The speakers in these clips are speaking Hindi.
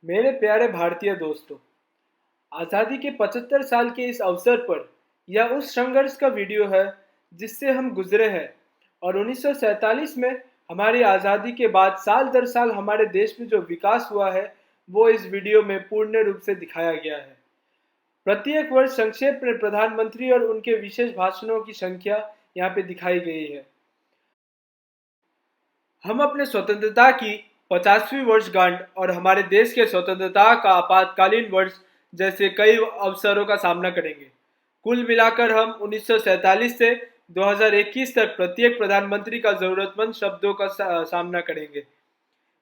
मेरे प्यारे भारतीय दोस्तों, आज़ादी के 75 साल के इस अवसर पर यह उस संघर्ष का वीडियो है जिससे हम गुजरे हैं और 1947 में हमारी आज़ादी के बाद साल दर साल हमारे देश में जो विकास हुआ है वो इस वीडियो में पूर्ण रूप से दिखाया गया है। प्रत्येक वर्ष संक्षेप में प्रधानमंत्री और उनके विशेष भाषणों की संख्या यहाँ पे दिखाई गई है। हम अपने स्वतंत्रता की 50वीं वर्षगांठ और हमारे देश के स्वतंत्रता का आपातकालीन वर्ष जैसे कई अवसरों का सामना करेंगे। कुल मिलाकर हम 1947 से 2021 तक प्रत्येक प्रधानमंत्री का जरूरतमंद शब्दों का सामना करेंगे।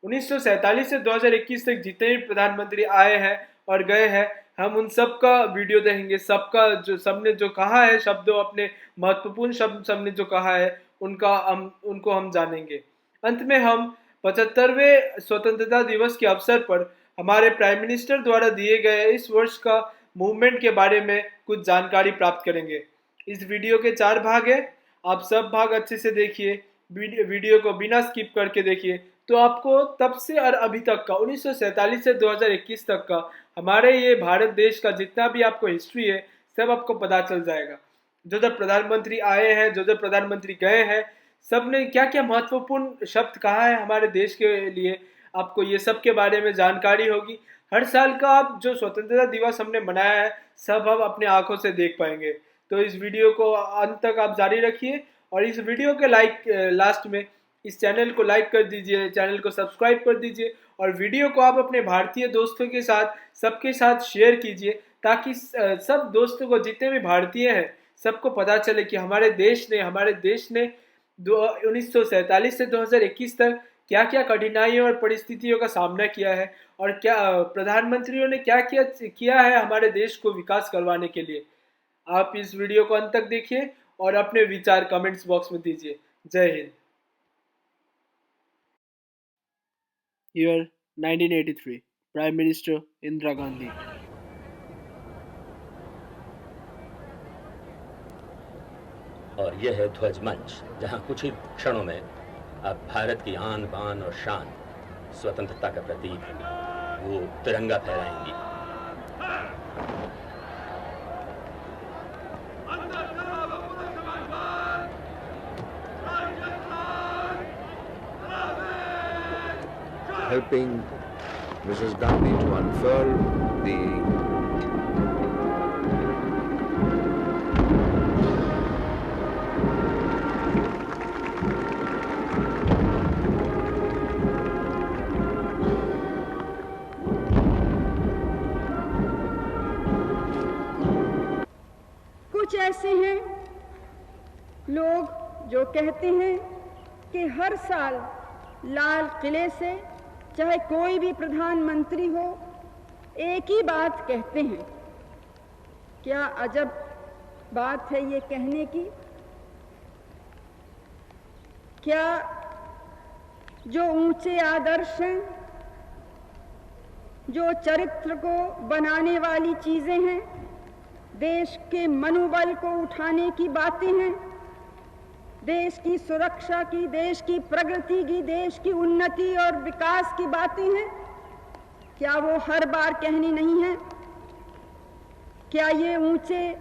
1947 से 2021 तक जितने भी प्रधानमंत्री आए हैं और गए हैं, हम उन सब का वीडियो देखेंगे। सबका जो सबने जो कहा है शब्दों, अपने महत्वपूर्ण शब्द सबने जो कहा है उनको हम जानेंगे। अंत में हम 75वें स्वतंत्रता दिवस के अवसर पर हमारे प्राइम मिनिस्टर द्वारा दिए गए इस वर्ष का मूवमेंट के बारे में कुछ जानकारी प्राप्त करेंगे। इस वीडियो के 4 भाग हैं। आप सब भाग अच्छे से देखिए, वीडियो को बिना स्किप करके देखिए, तो आपको तब से और अभी तक का 1947 से 2021 तक का हमारे ये भारत देश का जितना भी आपको हिस्ट्री है सब आपको पता चल जाएगा। जो जो प्रधानमंत्री आए हैं, जो जो प्रधानमंत्री गए हैं, सब ने क्या क्या महत्वपूर्ण शब्द कहा है हमारे देश के लिए, आपको ये सब के बारे में जानकारी होगी। हर साल का आप जो स्वतंत्रता दिवस हमने मनाया है सब हम अपने आंखों से देख पाएंगे। तो इस वीडियो को अंत तक आप जारी रखिए और इस वीडियो के लास्ट में इस चैनल को लाइक कर दीजिए, चैनल को सब्सक्राइब कर दीजिए और वीडियो को आप अपने भारतीय दोस्तों के साथ सबके साथ शेयर कीजिए ताकि सब दोस्तों को, जितने भी भारतीय हैं, सबको पता चले कि हमारे देश ने 1947 से 2021 तक क्या क्या कठिनाइयों और परिस्थितियों का सामना किया है और क्या प्रधानमंत्रियों ने क्या क्या किया है हमारे देश को विकास करवाने के लिए। आप इस वीडियो को अंत तक देखिए और अपने विचार कमेंट्स बॉक्स में दीजिए। जय Hind. Year 1983, prime minister Indira Gandhi. और यह है ध्वज मंच, जहां कुछ ही क्षणों में आप भारत की आन बान और शान, स्वतंत्रता का प्रतीक वो तिरंगा फहराएंगी। Helping Mrs. Gandhi to unfurl the कुछ ऐसे हैं लोग जो कहते हैं कि हर साल लाल किले से चाहे कोई भी प्रधानमंत्री हो एक ही बात कहते हैं। क्या अजब बात है ये कहने की। क्या जो ऊंचे आदर्श हैं, जो चरित्र को बनाने वाली चीजें हैं, देश के मनोबल को उठाने की बातें हैं, देश की सुरक्षा की, देश की प्रगति की, देश की उन्नति और विकास की बातें हैं, क्या वो हर बार कहनी नहीं है? क्या ये ऊंचे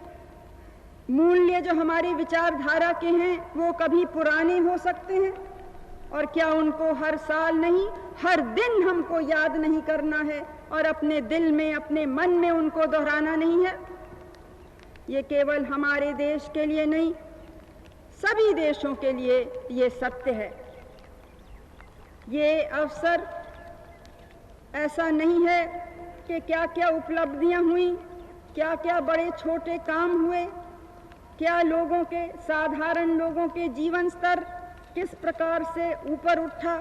मूल्य जो हमारी विचारधारा के हैं वो कभी पुराने हो सकते हैं? और क्या उनको हर साल नहीं, हर दिन हमको याद नहीं करना है और अपने दिल में, अपने मन में उनको दोहराना नहीं है? ये केवल हमारे देश के लिए नहीं, सभी देशों के लिए ये सत्य है। ये अवसर ऐसा नहीं है कि क्या क्या उपलब्धियां हुई, क्या क्या बड़े छोटे काम हुए, क्या लोगों के, साधारण लोगों के जीवन स्तर किस प्रकार से ऊपर उठा,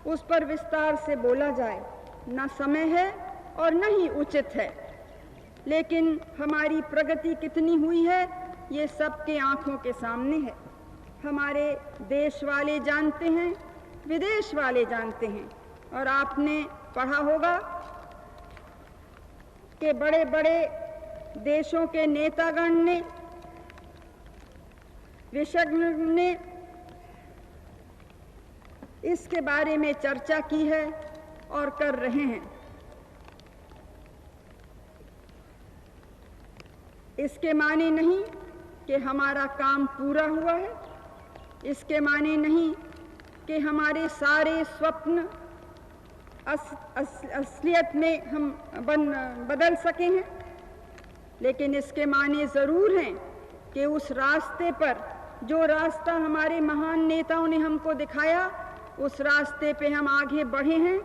उस पर विस्तार से बोला जाए। न समय है और न ही उचित है। लेकिन हमारी प्रगति कितनी हुई है ये सबके आंखों के सामने है। हमारे देश वाले जानते हैं, विदेश वाले जानते हैं। और आपने पढ़ा होगा कि बड़े बड़े देशों के नेतागण ने, विशेषज्ञ ने इसके बारे में चर्चा की है और कर रहे हैं। इसके माने नहीं कि हमारा काम पूरा हुआ है, इसके माने नहीं कि हमारे सारे स्वप्न असलियत में हम बदल सके हैं, लेकिन इसके माने ज़रूर हैं कि उस रास्ते पर, जो रास्ता हमारे महान नेताओं ने हमको दिखाया, उस रास्ते पे हम आगे बढ़े हैं।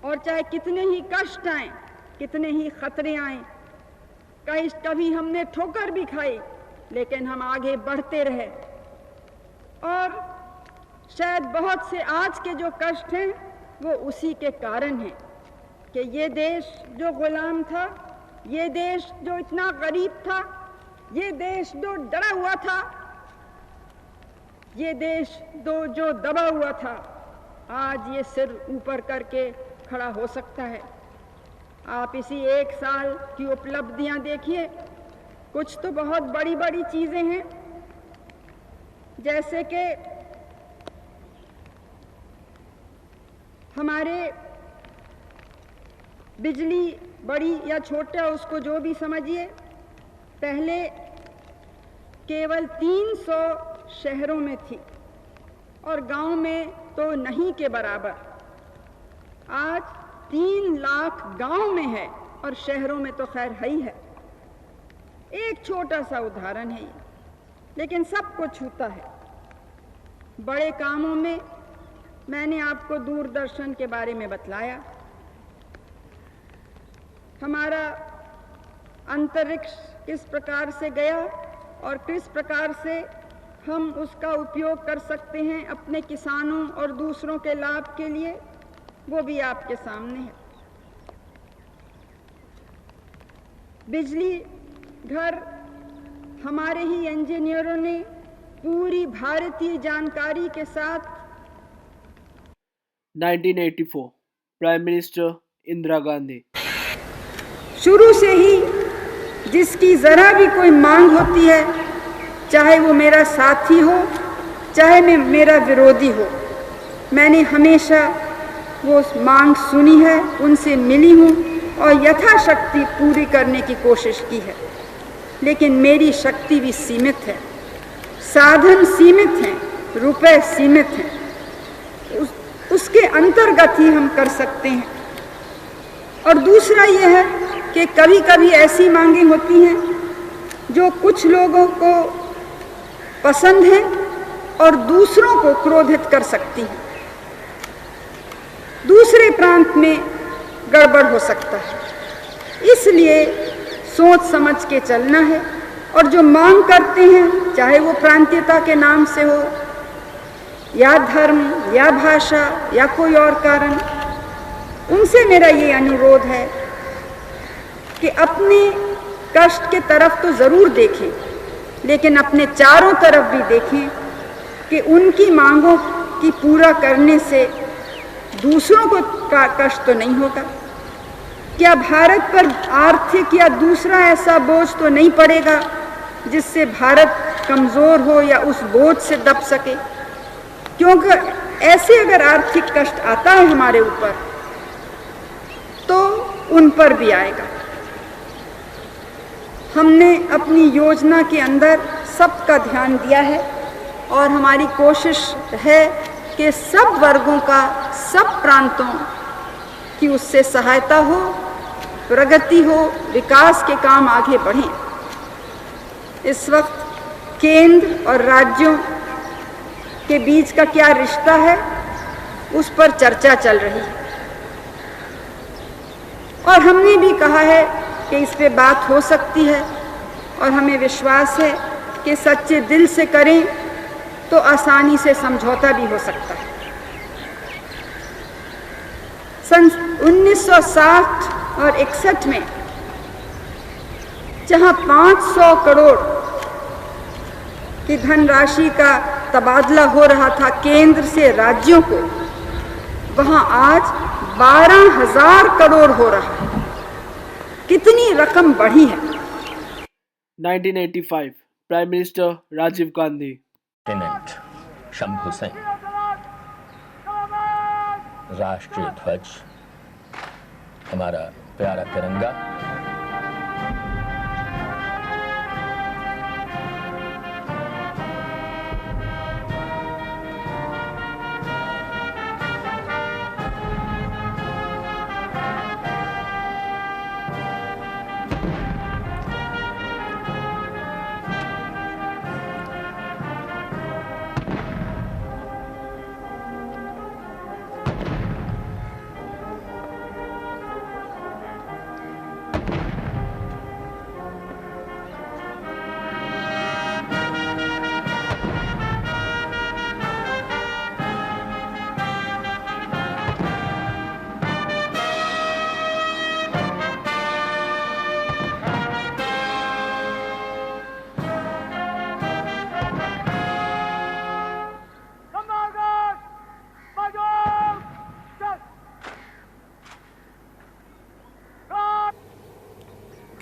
और चाहे कितने ही कष्ट आए, कितने ही खतरे आए, कभी हमने ठोकर भी खाई, लेकिन हम आगे बढ़ते रहे। और शायद बहुत से आज के जो कष्ट हैं वो उसी के कारण हैं कि ये देश जो गुलाम था, ये देश जो इतना गरीब था, ये देश जो डरा हुआ था, ये देश जो दबा हुआ था, आज ये सिर ऊपर करके खड़ा हो सकता है। आप इसी एक साल की उपलब्धियां देखिए, कुछ तो बहुत बड़ी बड़ी चीजें हैं, जैसे कि हमारे बिजली बड़ी या छोटा, उसको जो भी समझिए, पहले केवल 300 शहरों में थी और गांव में तो नहीं के बराबर। आज 3 लाख गांव में है और शहरों में तो खैर है ही है। एक छोटा सा उदाहरण है ये, लेकिन सबको छूता है। बड़े कामों में मैंने आपको दूरदर्शन के बारे में बतलाया। हमारा अंतरिक्ष किस प्रकार से गया और किस प्रकार से हम उसका उपयोग कर सकते हैं अपने किसानों और दूसरों के लाभ के लिए, वो भी आपके सामने है। बिजली घर हमारे ही इंजीनियरों ने पूरी भारतीय जानकारी के साथ 1984 प्राइम मिनिस्टर इंदिरा गांधी। शुरू से ही जिसकी जरा भी कोई मांग होती है, चाहे वो मेरा साथी हो, चाहे मेरा विरोधी हो, मैंने हमेशा वो मांग सुनी है, उनसे मिली हूँ और यथाशक्ति पूरी करने की कोशिश की है। लेकिन मेरी शक्ति भी सीमित है, साधन सीमित हैं, रुपए सीमित हैं, उसके अंतर्गत ही हम कर सकते हैं। और दूसरा ये है कि कभी कभी ऐसी मांगें होती हैं जो कुछ लोगों को पसंद है और दूसरों को क्रोधित कर सकती हैं। दूसरे प्रांत में गड़बड़ हो सकता है, इसलिए सोच समझ के चलना है। और जो मांग करते हैं, चाहे वो प्रांतीयता के नाम से हो, या धर्म, या भाषा, या कोई और कारण, उनसे मेरा ये अनुरोध है कि अपने कष्ट के तरफ तो ज़रूर देखें, लेकिन अपने चारों तरफ भी देखें कि उनकी मांगों की पूरा करने से दूसरों को कष्ट तो नहीं होगा। क्या भारत पर आर्थिक या दूसरा ऐसा बोझ तो नहीं पड़ेगा जिससे भारत कमज़ोर हो या उस बोझ से दब सके? क्योंकि ऐसे अगर आर्थिक कष्ट आता है हमारे ऊपर, तो उन पर भी आएगा। हमने अपनी योजना के अंदर सबका ध्यान दिया है और हमारी कोशिश है कि सब वर्गों का, सब प्रांतों की उससे सहायता हो, प्रगति हो, विकास के काम आगे बढ़ें। इस वक्त केंद्र और राज्यों के बीच का क्या रिश्ता है, उस पर चर्चा चल रही है और हमने भी कहा है कि इस पे बात हो सकती है और हमें विश्वास है कि सच्चे दिल से करें तो आसानी से समझौता भी हो सकता है। सन 1960 और 61 में जहां 500 करोड़ की धनराशि का तबादला हो रहा था केंद्र से राज्यों को, वहां आज 12,000 करोड़ हो रहा है। कितनी रकम बढ़ी है। 1985 prime minister Rajiv Gandhi. Lieutenant Shambhu Singh, राष्ट्रीय ध्वज, हमारा प्यारा तिरंगा,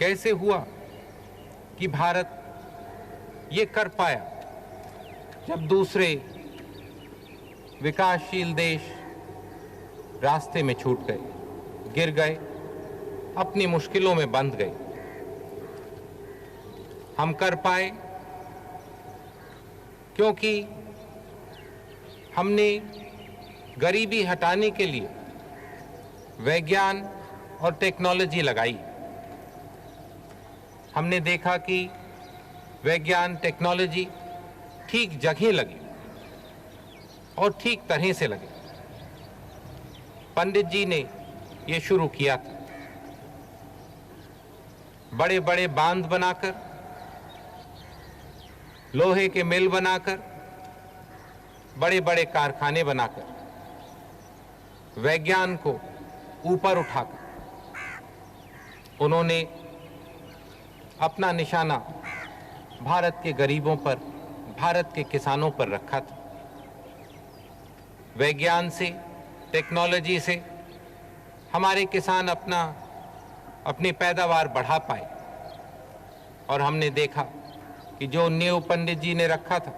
कैसे हुआ कि भारत ये कर पाया जब दूसरे विकासशील देश रास्ते में छूट गए, गिर गए, अपनी मुश्किलों में बंध गए। हम कर पाए क्योंकि हमने गरीबी हटाने के लिए विज्ञान और टेक्नोलॉजी लगाई। हमने देखा कि विज्ञान टेक्नोलॉजी ठीक जगह लगी और ठीक तरह से लगे। पंडित जी ने ये शुरू किया था, बड़े बड़े बांध बनाकर, लोहे के मिल बनाकर, बड़े बड़े कारखाने बनाकर, विज्ञान को ऊपर उठाकर उन्होंने अपना निशाना भारत के गरीबों पर, भारत के किसानों पर रखा था। विज्ञान से, टेक्नोलॉजी से हमारे किसान अपनी पैदावार बढ़ा पाए और हमने देखा कि जो नींव पंडित जी ने रखा था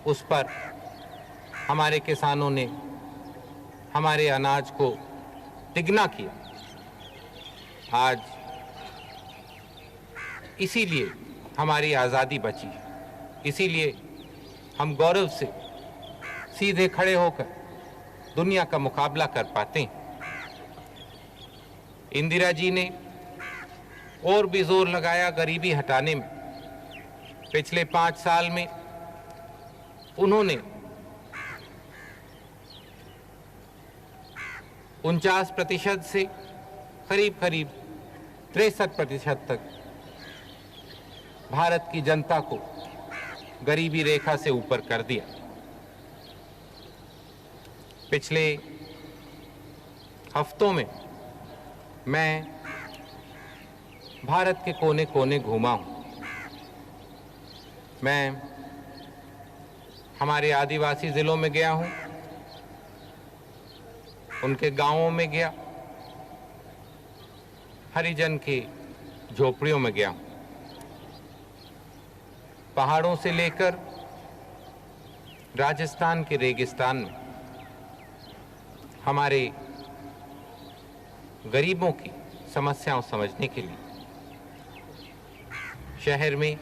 उस पर हमारे किसानों ने हमारे अनाज को तिगना किया। आज इसीलिए हमारी आज़ादी बची, इसीलिए हम गौरव से सीधे खड़े होकर दुनिया का मुकाबला कर पाते हैं। इंदिरा जी ने और भी जोर लगाया गरीबी हटाने में। पिछले 5 साल में उन्होंने 49% से करीब 63% तक भारत की जनता को गरीबी रेखा से ऊपर कर दिया। पिछले हफ्तों में मैं भारत के कोने कोने घूमा हूं। मैं हमारे आदिवासी जिलों में गया हूं, उनके गांवों में गया, हरिजन की झोपड़ियों में गया हूं। पहाड़ों से लेकर राजस्थान के रेगिस्तान में हमारे गरीबों की समस्याओं समझने के लिए शहर में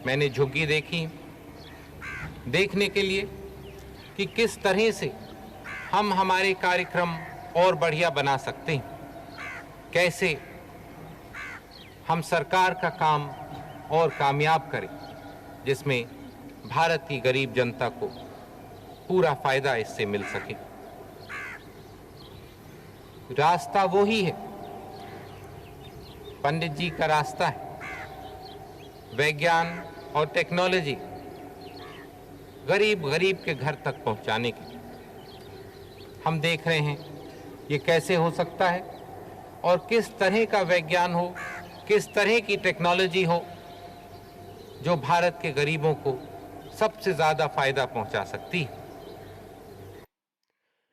मैंने झुग्गी देखी, देखने के लिए कि किस तरह से हम हमारे कार्यक्रम और बढ़िया बना सकते हैं, कैसे हम सरकार का काम और कामयाब करें जिसमें भारत की गरीब जनता को पूरा फायदा इससे मिल सके। रास्ता वो ही है, पंडित जी का रास्ता है, विज्ञान और टेक्नोलॉजी गरीब के घर तक पहुंचाने की। हम देख रहे हैं ये कैसे हो सकता है और किस तरह का विज्ञान हो, किस तरह की टेक्नोलॉजी हो जो भारत के गरीबों को सबसे ज्यादा फायदा पहुंचा सकती है।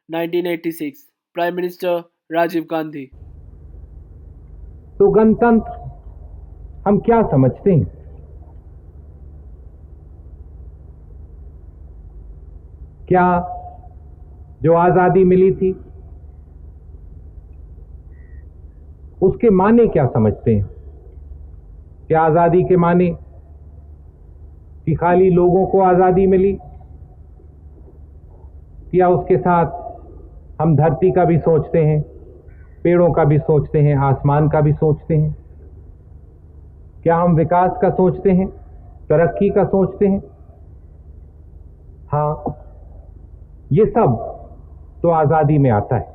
1986 प्राइम मिनिस्टर राजीव गांधी। तो गणतंत्र हम क्या समझते हैं? क्या जो आजादी मिली थी उसके माने क्या समझते हैं? क्या आजादी के माने कि खाली लोगों को आजादी मिली, या उसके साथ हम धरती का भी सोचते हैं, पेड़ों का भी सोचते हैं, आसमान का भी सोचते हैं? क्या हम विकास का सोचते हैं, तरक्की का सोचते हैं? हाँ, ये सब तो आजादी में आता है,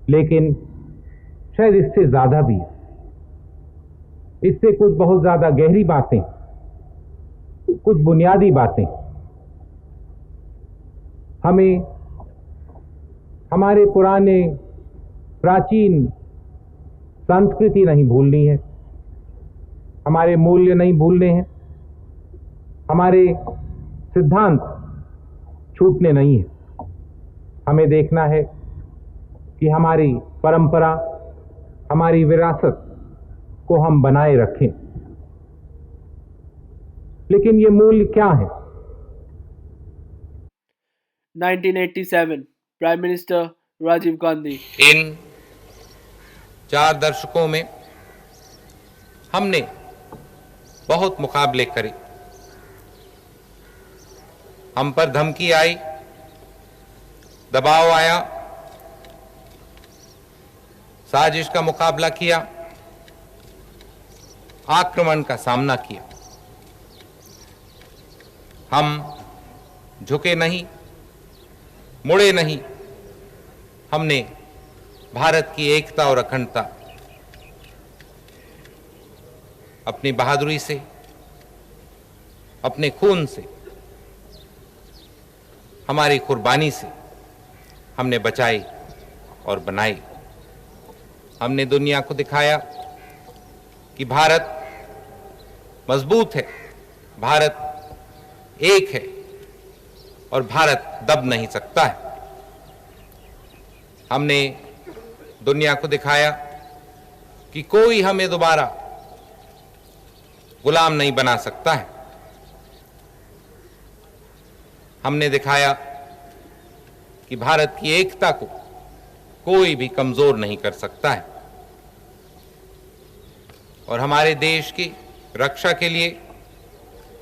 लेकिन शायद इससे ज्यादा भी है। इससे कुछ बहुत ज्यादा गहरी बातें, कुछ बुनियादी बातें हमें हमारे पुराने प्राचीन संस्कृति नहीं भूलनी है, हमारे मूल्य नहीं भूलने हैं, हमारे सिद्धांत छूटने नहीं है। हमें देखना है कि हमारी परंपरा, हमारी विरासत को हम बनाए रखें। लेकिन ये मूल्य क्या है? 1987 प्राइम मिनिस्टर राजीव गांधी। इन 4 दशकों में हमने बहुत मुकाबले करे। हम पर धमकी आई, दबाव आया, साजिश का मुकाबला किया, आक्रमण का सामना किया। हम झुके नहीं, मुड़े नहीं। हमने भारत की एकता और अखंडता अपनी बहादुरी से, अपने खून से, हमारी कुर्बानी से हमने बचाई और बनाई। हमने दुनिया को दिखाया कि भारत मजबूत है, भारत एक है और भारत दब नहीं सकता है। हमने दुनिया को दिखाया कि कोई हमें दोबारा गुलाम नहीं बना सकता है। हमने दिखाया कि भारत की एकता को कोई भी कमजोर नहीं कर सकता है। और हमारे देश की रक्षा के लिए,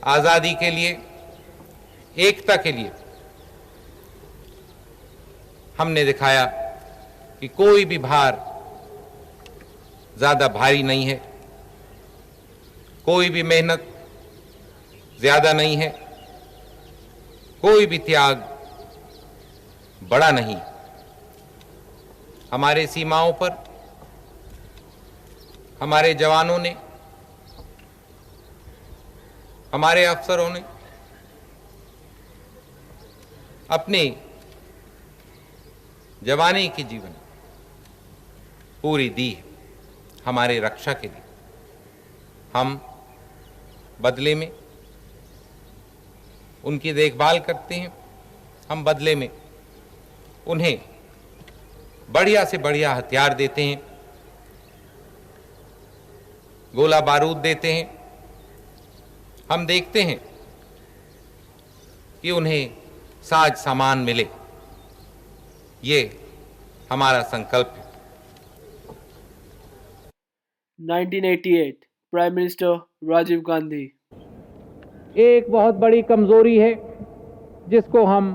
आजादी के लिए, एकता के लिए हमने दिखाया कि कोई भी भार ज्यादा भारी नहीं है, कोई भी मेहनत ज्यादा नहीं है, कोई भी त्याग बड़ा नहीं। हमारे सीमाओं पर हमारे जवानों ने, हमारे अफसरों ने अपनी जवानी की जीवन पूरी दी है हमारे रक्षा के लिए। हम बदले में उनकी देखभाल करते हैं, हम बदले में उन्हें बढ़िया से बढ़िया हथियार देते हैं, गोला बारूद देते हैं। हम देखते हैं कि उन्हें साज सामान मिले। ये हमारा संकल्प है। 1988 प्राइम मिनिस्टर राजीव गांधी। एक बहुत बड़ी कमजोरी है जिसको हम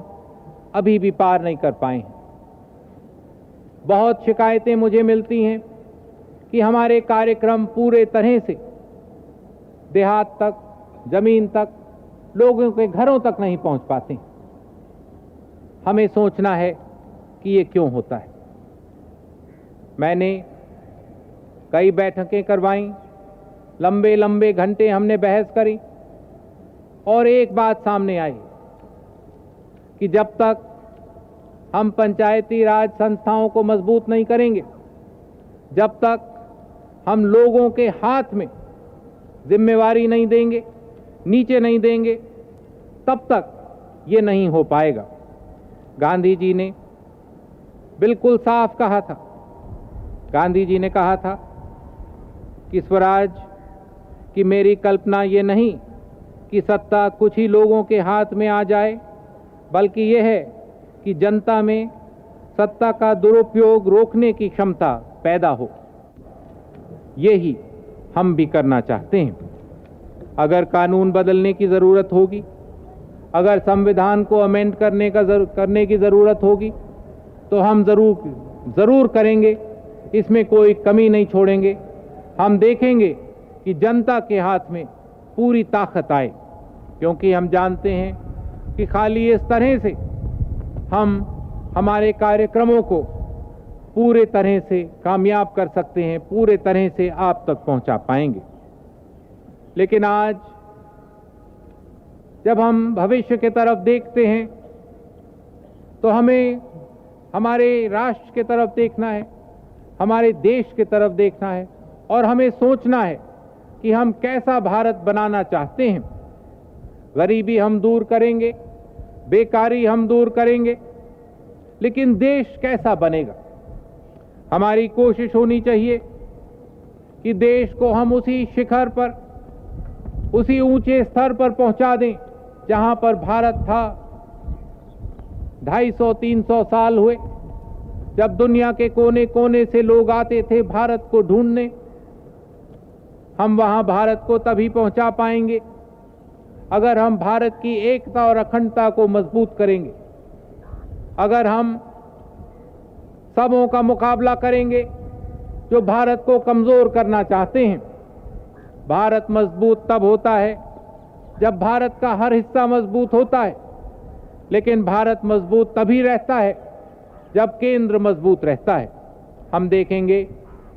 अभी भी पार नहीं कर पाए हैं। बहुत शिकायतें मुझे मिलती हैं कि हमारे कार्यक्रम पूरे तरह से देहात तक, जमीन तक, लोगों के घरों तक नहीं पहुंच पाते। हमें सोचना है कि ये क्यों होता है। मैंने कई बैठकें करवाई, लंबे लंबे घंटे हमने बहस करी और एक बात सामने आई कि जब तक हम पंचायती राज संस्थाओं को मजबूत नहीं करेंगे, जब तक हम लोगों के हाथ में जिम्मेवारी नहीं देंगे, नीचे नहीं देंगे, तब तक ये नहीं हो पाएगा। गांधी जी ने बिल्कुल साफ कहा था। गांधी जी ने कहा था कि स्वराज की मेरी कल्पना ये नहीं कि सत्ता कुछ ही लोगों के हाथ में आ जाए, बल्कि यह है कि जनता में सत्ता का दुरुपयोग रोकने की क्षमता पैदा हो। यही हम भी करना चाहते हैं। अगर कानून बदलने की ज़रूरत होगी, अगर संविधान को अमेंड करने की ज़रूरत होगी, तो हम ज़रूर करेंगे। इसमें कोई कमी नहीं छोड़ेंगे। हम देखेंगे कि जनता के हाथ में पूरी ताकत आए, क्योंकि हम जानते हैं कि खाली इस तरह से हम हमारे कार्यक्रमों को पूरे तरह से कामयाब कर सकते हैं, पूरे तरह से आप तक पहुंचा पाएंगे। लेकिन आज जब हम भविष्य की तरफ देखते हैं तो हमें हमारे राष्ट्र की तरफ देखना है, हमारे देश की तरफ देखना है और हमें सोचना है कि हम कैसा भारत बनाना चाहते हैं। गरीबी हम दूर करेंगे, बेकारी हम दूर करेंगे, लेकिन देश कैसा बनेगा? हमारी कोशिश होनी चाहिए कि देश को हम उसी शिखर पर, उसी ऊंचे स्तर पर पहुंचा दें जहां पर भारत था। 250-300 साल हुए जब दुनिया के कोने कोने से लोग आते थे भारत को ढूंढने। हम वहां भारत को तभी पहुंचा पाएंगे अगर हम भारत की एकता और अखंडता को मजबूत करेंगे, अगर हम सबों का मुकाबला करेंगे जो भारत को कमजोर करना चाहते हैं। भारत मजबूत तब होता है जब भारत का हर हिस्सा मजबूत होता है, लेकिन भारत मजबूत तभी रहता है जब केंद्र मजबूत रहता है। हम देखेंगे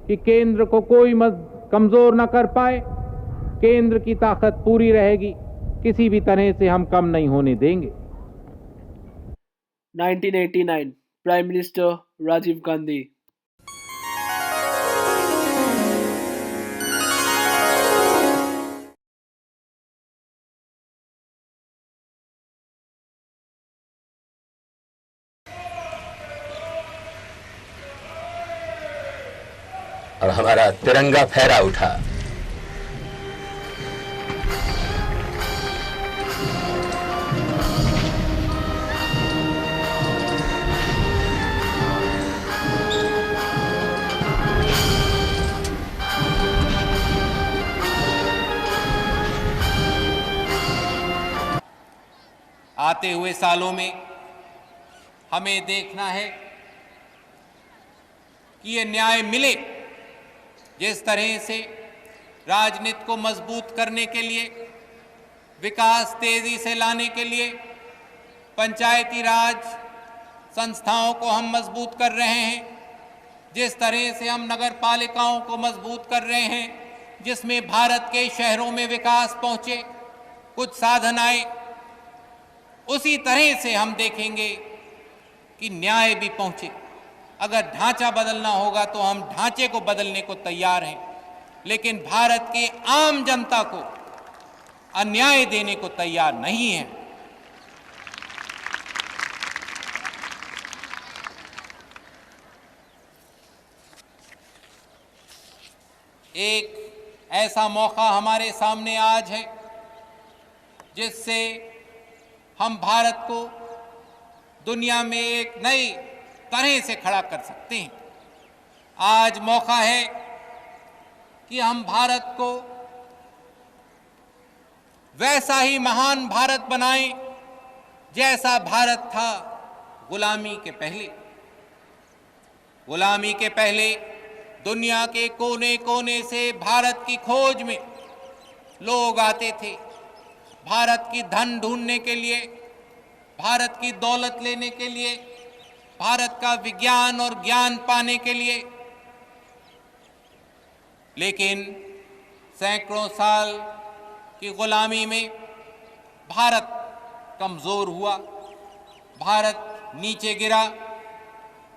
कि केंद्र को कोई कमजोर न कर पाए, केंद्र की ताकत पूरी रहेगी, किसी भी तरह से हम कम नहीं होने देंगे। 1989 प्राइम मिनिस्टर राजीव गांधी। और हमारा तिरंगा फहरा उठा। आते हुए सालों में हमें देखना है कि ये न्याय मिले। जिस तरह से राजनीति को मजबूत करने के लिए, विकास तेजी से लाने के लिए पंचायती राज संस्थाओं को हम मजबूत कर रहे हैं, जिस तरह से हम नगर पालिकाओं को मजबूत कर रहे हैं, जिसमें भारत के शहरों में विकास पहुंचे, कुछ साधन आए, उसी तरह से हम देखेंगे कि न्याय भी पहुंचे। अगर ढांचा बदलना होगा तो हम ढांचे को बदलने को तैयार हैं, लेकिन भारत की आम जनता को अन्याय देने को तैयार नहीं है। एक ऐसा मौका हमारे सामने आज है जिससे हम भारत को दुनिया में एक नई तरह से खड़ा कर सकते हैं। आज मौका है कि हम भारत को वैसा ही महान भारत बनाएं जैसा भारत था गुलामी के पहले। गुलामी के पहले दुनिया के कोने कोने से भारत की खोज में लोग आते थे, भारत की धन ढूंढने के लिए, भारत की दौलत लेने के लिए, भारत का विज्ञान और ज्ञान पाने के लिए। लेकिन सैकड़ों साल की गुलामी में भारत कमजोर हुआ, भारत नीचे गिरा,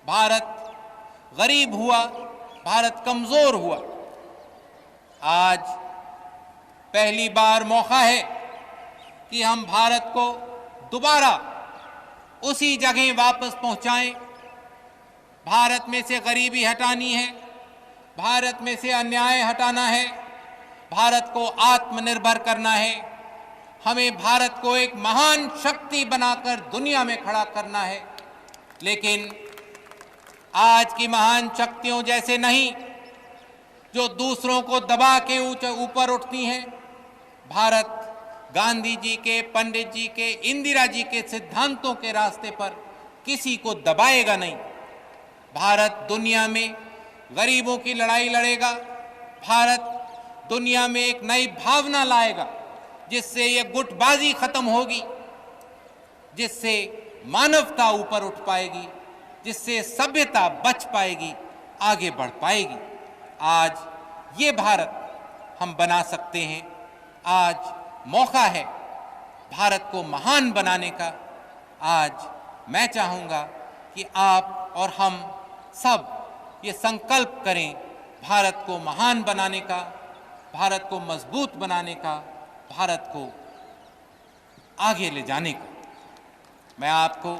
भारत गरीब हुआ, भारत कमजोर हुआ। आज पहली बार मौका है कि हम भारत को दोबारा उसी जगह वापस पहुंचाएं। भारत में से गरीबी हटानी है, भारत में से अन्याय हटाना है, भारत को आत्मनिर्भर करना है। हमें भारत को एक महान शक्ति बनाकर दुनिया में खड़ा करना है। लेकिन आज की महान शक्तियों जैसे नहीं जो दूसरों को दबा के ऊपर उठती हैं। भारत गांधी जी के, पंडित जी के, इंदिरा जी के सिद्धांतों के रास्ते पर किसी को दबाएगा नहीं। भारत दुनिया में गरीबों की लड़ाई लड़ेगा। भारत दुनिया में एक नई भावना लाएगा जिससे ये गुटबाजी खत्म होगी, जिससे मानवता ऊपर उठ पाएगी, जिससे सभ्यता बच पाएगी, आगे बढ़ पाएगी। आज ये भारत हम बना सकते हैं। आज मौका है भारत को महान बनाने का। आज मैं चाहूँगा कि आप और हम सब ये संकल्प करें भारत को महान बनाने का, भारत को मजबूत बनाने का, भारत को आगे ले जाने का। मैं आपको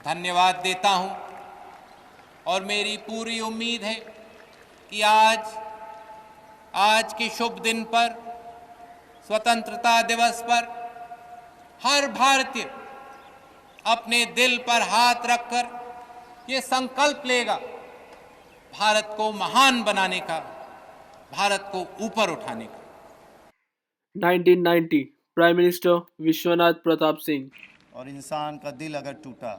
धन्यवाद देता हूं और मेरी पूरी उम्मीद है कि आज आज के शुभ दिन पर, स्वतंत्रता दिवस पर हर भारतीय अपने दिल पर हाथ रखकर ये संकल्प लेगा भारत को महान बनाने का, भारत को ऊपर उठाने का। 1990 प्राइम मिनिस्टर विश्वनाथ प्रताप सिंह। और इंसान का दिल अगर टूटा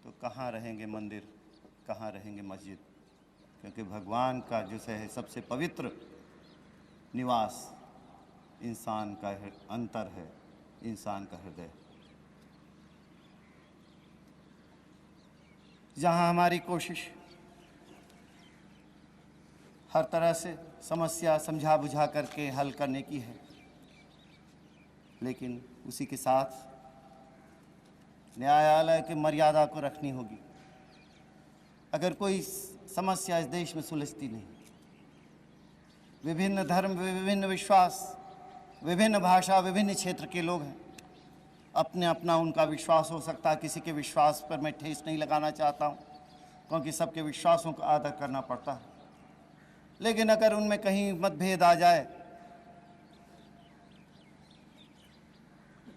तो कहाँ रहेंगे मंदिर, कहाँ रहेंगे मस्जिद, क्योंकि भगवान का जो है सबसे पवित्र निवास इंसान का अंतर है, इंसान का हृदय। जहाँ हमारी कोशिश हर तरह से समस्या समझा बुझा करके हल करने की है, लेकिन उसी के साथ न्यायालय की मर्यादा को रखनी होगी। अगर कोई समस्या इस देश में सुलझती नहीं, विभिन्न धर्म, विभिन्न विश्वास, विभिन्न भाषा, विभिन्न क्षेत्र के लोग हैं, अपने अपना उनका विश्वास हो सकता है। किसी के विश्वास पर मैं ठेस नहीं लगाना चाहता हूँ, क्योंकि सबके विश्वासों का आदर करना पड़ता है। लेकिन अगर उनमें कहीं मतभेद आ जाए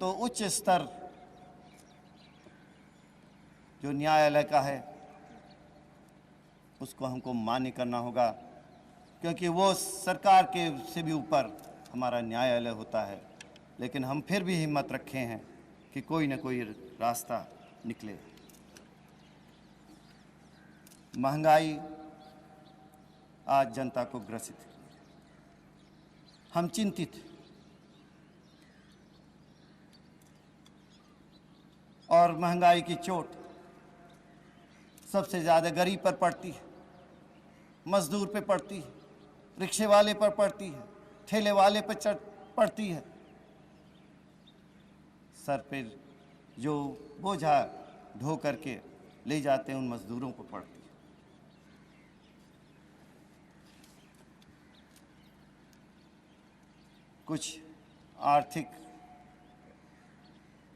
तो उच्च स्तर जो न्यायालय का है उसको हमको मान्य करना होगा, क्योंकि वो सरकार के से भी ऊपर हमारा न्यायालय होता है। लेकिन हम फिर भी हिम्मत रखे हैं कि कोई ना कोई रास्ता निकले। महंगाई आज जनता को ग्रसित है, हम चिंतित हैं। और महंगाई की चोट सबसे ज़्यादा गरीब पर पड़ती है, मजदूर पे पड़ती है, रिक्शे वाले पर पड़ती है, ठेले वाले पर पड़ती है। सर पे जो बोझा ढो करके ले जाते हैं उन मजदूरों को पड़ती है। कुछ आर्थिक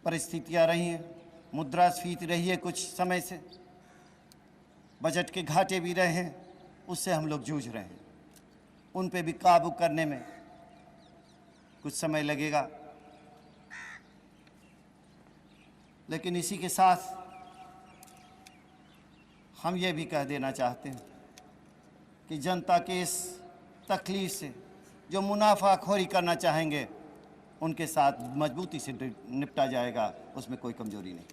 परिस्थितियां रही हैं, मुद्रास्फीति रही है कुछ समय से, बजट के घाटे भी रहे हैं, उससे हम लोग जूझ रहे हैं। उन पे भी काबू करने में कुछ समय लगेगा। लेकिन इसी के साथ हम ये भी कह देना चाहते हैं कि जनता के इस तकलीफ से जो मुनाफाखोरी करना चाहेंगे उनके साथ मजबूती से निपटा जाएगा, उसमें कोई कमजोरी नहीं।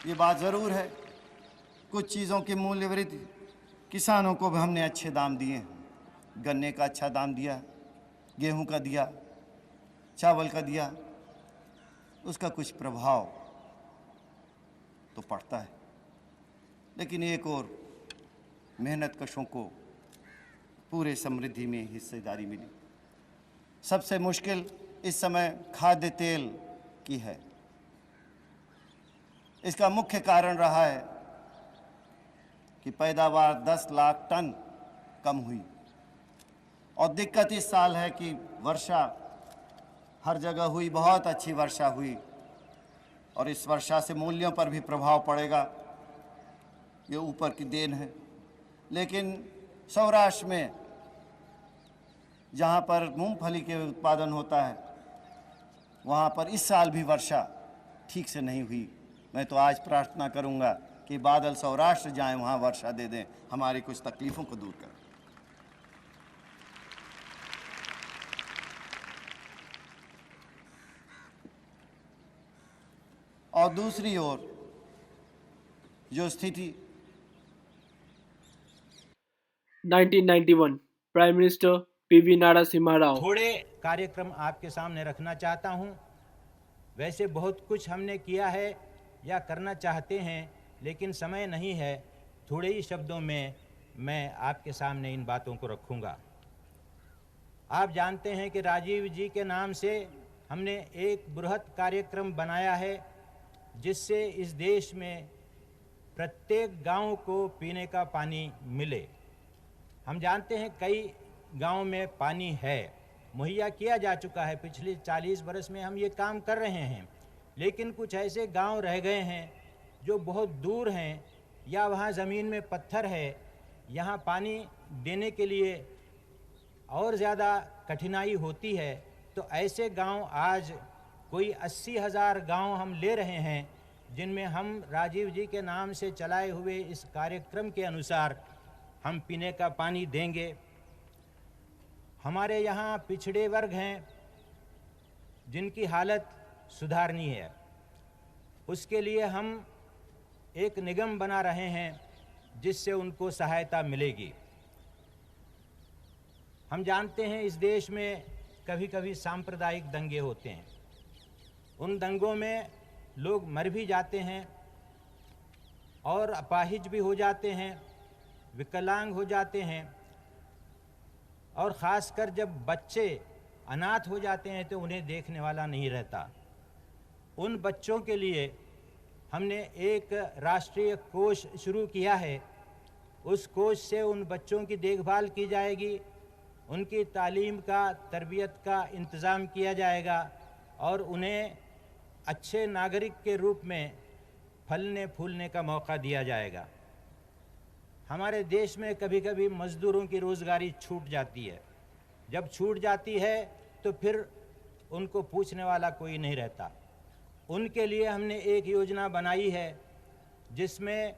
ये बात ज़रूर है, कुछ चीज़ों की मूल्य वृद्धि, किसानों को भी हमने अच्छे दाम दिए हैं। गन्ने का अच्छा दाम दिया, गेहूं का दिया, चावल का दिया, उसका कुछ प्रभाव तो पड़ता है। लेकिन एक और मेहनत कशों को पूरे समृद्धि में हिस्सेदारी मिली। सबसे मुश्किल इस समय खाद्य तेल की है। इसका मुख्य कारण रहा है कि पैदावार 10 लाख टन कम हुई, और दिक्कत इस साल है कि वर्षा हर जगह हुई, बहुत अच्छी वर्षा हुई, और इस वर्षा से मूल्यों पर भी प्रभाव पड़ेगा। ये ऊपर की देन है। लेकिन सौराष्ट्र में जहाँ पर मूंगफली के उत्पादन होता है, वहाँ पर इस साल भी वर्षा ठीक से नहीं हुई। मैं तो आज प्रार्थना करूँगा कि बादल सौराष्ट्र जाएं, वहाँ वर्षा दे दें, हमारी कुछ तकलीफ़ों को दूर करें। और दूसरी ओर जो स्थिति 1991 prime minister PV Narasimha Rao. थोड़े कार्यक्रम आपके सामने रखना चाहता हूं। वैसे बहुत कुछ हमने किया है या करना चाहते हैं, लेकिन समय नहीं है। थोड़े ही शब्दों में मैं आपके सामने इन बातों को रखूंगा। आप जानते हैं कि राजीव जी के नाम से हमने एक बृहत कार्यक्रम बनाया है, जिससे इस देश में प्रत्येक गांव को पीने का पानी मिले। हम जानते हैं कई गांव में पानी है, मुहैया किया जा चुका है। पिछले 40 बरस में हम ये काम कर रहे हैं, लेकिन कुछ ऐसे गांव रह गए हैं जो बहुत दूर हैं या वहाँ ज़मीन में पत्थर है, यहाँ पानी देने के लिए और ज़्यादा कठिनाई होती है, तो ऐसे गांव आज कोई 80,000 गांव हम ले रहे हैं, जिनमें हम राजीव जी के नाम से चलाए हुए इस कार्यक्रम के अनुसार हम पीने का पानी देंगे। हमारे यहाँ पिछड़े वर्ग हैं जिनकी हालत सुधारनी है, उसके लिए हम एक निगम बना रहे हैं जिससे उनको सहायता मिलेगी। हम जानते हैं इस देश में कभी कभी सांप्रदायिक दंगे होते हैं, उन दंगों में लोग मर भी जाते हैं और अपाहिज भी हो जाते हैं, विकलांग हो जाते हैं, और ख़ासकर जब बच्चे अनाथ हो जाते हैं तो उन्हें देखने वाला नहीं रहता। उन बच्चों के लिए हमने एक राष्ट्रीय कोष शुरू किया है। उस कोष से उन बच्चों की देखभाल की जाएगी, उनकी तालीम का, तरबियत का इंतज़ाम किया जाएगा और उन्हें अच्छे नागरिक के रूप में फलने फूलने का मौका दिया जाएगा। हमारे देश में कभी कभी मज़दूरों की रोज़गारी छूट जाती है। जब छूट जाती है तो फिर उनको पूछने वाला कोई नहीं रहता। उनके लिए हमने एक योजना बनाई है जिसमें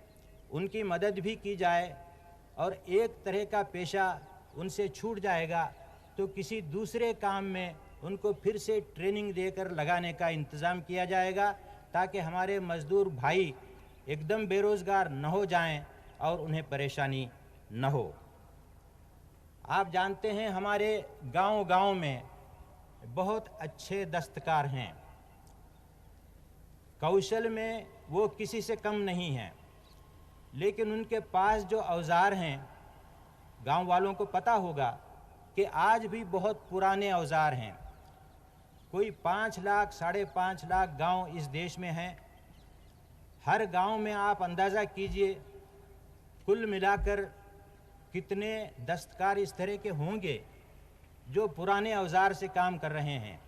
उनकी मदद भी की जाए, और एक तरह का पेशा उनसे छूट जाएगा तो किसी दूसरे काम में उनको फिर से ट्रेनिंग देकर लगाने का इंतज़ाम किया जाएगा, ताकि हमारे मज़दूर भाई एकदम बेरोज़गार न हो जाएं और उन्हें परेशानी न हो। आप जानते हैं हमारे गांव-गांव में बहुत अच्छे दस्तकार हैं, कौशल में वो किसी से कम नहीं हैं, लेकिन उनके पास जो औजार हैं, गांव वालों को पता होगा कि आज भी बहुत पुराने औजार हैं। कोई 5 लाख, 5.5 लाख गांव इस देश में हैं। हर गांव में आप अंदाज़ा कीजिए कुल मिलाकर कितने दस्तकार इस तरह के होंगे जो पुराने औजार से काम कर रहे हैं।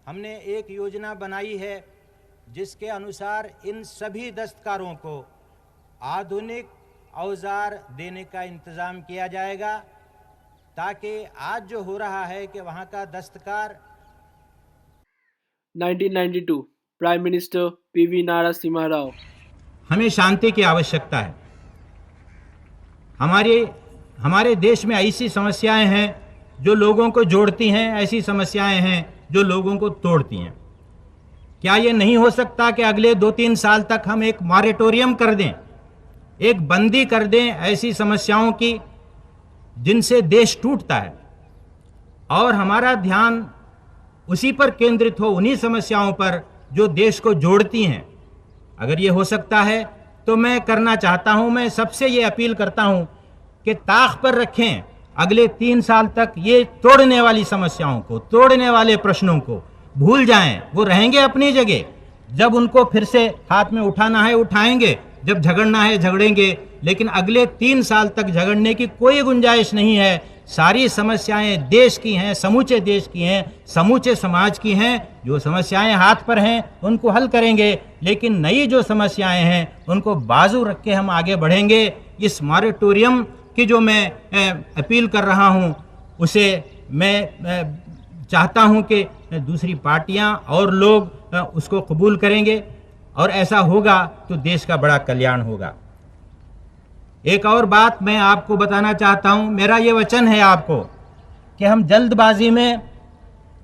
हमने एक योजना बनाई है जिसके अनुसार इन सभी दस्तकारों को आधुनिक औजार देने का इंतज़ाम किया जाएगा, ताकि आज जो हो रहा है कि वहाँ का दस्तकार 1992 प्राइम मिनिस्टर पीवी नारासिम्हा राव। हमें शांति की आवश्यकता है। हमारे देश में ऐसी समस्याएं हैं जो लोगों को जोड़ती हैं, ऐसी समस्याएं हैं जो लोगों को तोड़ती हैं। क्या ये नहीं हो सकता कि अगले 2-3 साल तक हम एक मॉरेटोरियम कर दें, एक बंदी कर दें ऐसी समस्याओं की जिनसे देश टूटता है, और हमारा ध्यान उसी पर केंद्रित हो, उन्हीं समस्याओं पर जो देश को जोड़ती हैं। अगर ये हो सकता है तो मैं करना चाहता हूं, मैं सबसे ये अपील करता हूं कि ताक पर रखें अगले 3 साल तक ये तोड़ने वाली समस्याओं को, तोड़ने वाले प्रश्नों को भूल जाएं। वो रहेंगे अपनी जगह, जब उनको फिर से हाथ में उठाना है उठाएंगे, जब झगड़ना है झगड़ेंगे, लेकिन अगले 3 साल तक झगड़ने की कोई गुंजाइश नहीं है। सारी समस्याएं देश की हैं, समूचे देश की हैं, समूचे समाज की हैं। जो समस्याएं हाथ पर हैं उनको हल करेंगे, लेकिन नई जो समस्याएं हैं उनको बाजू रख के हम आगे बढ़ेंगे। इस मॉरेटोरियम की जो मैं अपील कर रहा हूं, उसे मैं चाहता हूं कि दूसरी पार्टियां और लोग उसको कबूल करेंगे, और ऐसा होगा तो देश का बड़ा कल्याण होगा। एक और बात मैं आपको बताना चाहता हूं, मेरा ये वचन है आपको कि हम जल्दबाजी में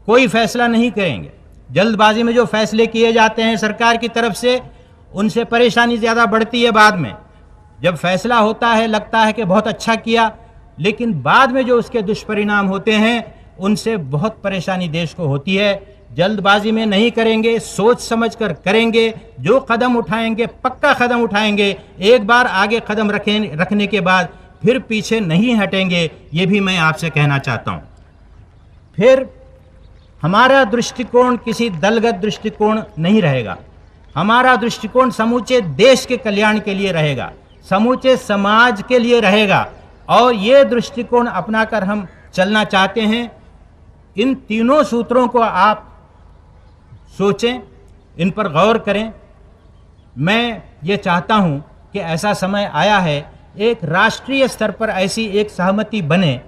कोई फैसला नहीं करेंगे। जल्दबाजी में जो फैसले किए जाते हैं सरकार की तरफ से, उनसे परेशानी ज़्यादा बढ़ती है बाद में। जब फैसला होता है लगता है कि बहुत अच्छा किया, लेकिन बाद में जो उसके दुष्परिणाम होते हैं उनसे बहुत परेशानी देश को होती है। जल्दबाजी में नहीं करेंगे, सोच समझ कर करेंगे। जो कदम उठाएंगे पक्का कदम उठाएंगे। एक बार आगे कदम रखने के बाद फिर पीछे नहीं हटेंगे, ये भी मैं आपसे कहना चाहता हूँ। फिर हमारा दृष्टिकोण किसी दलगत दृष्टिकोण नहीं रहेगा। हमारा दृष्टिकोण समूचे देश के कल्याण के लिए रहेगा, समूचे समाज के लिए रहेगा, और ये दृष्टिकोण अपनाकर हम चलना चाहते हैं। इन तीनों सूत्रों को आप सोचें, इन पर गौर करें। मैं ये चाहता हूँ कि ऐसा समय आया है, एक राष्ट्रीय स्तर पर ऐसी एक सहमति बने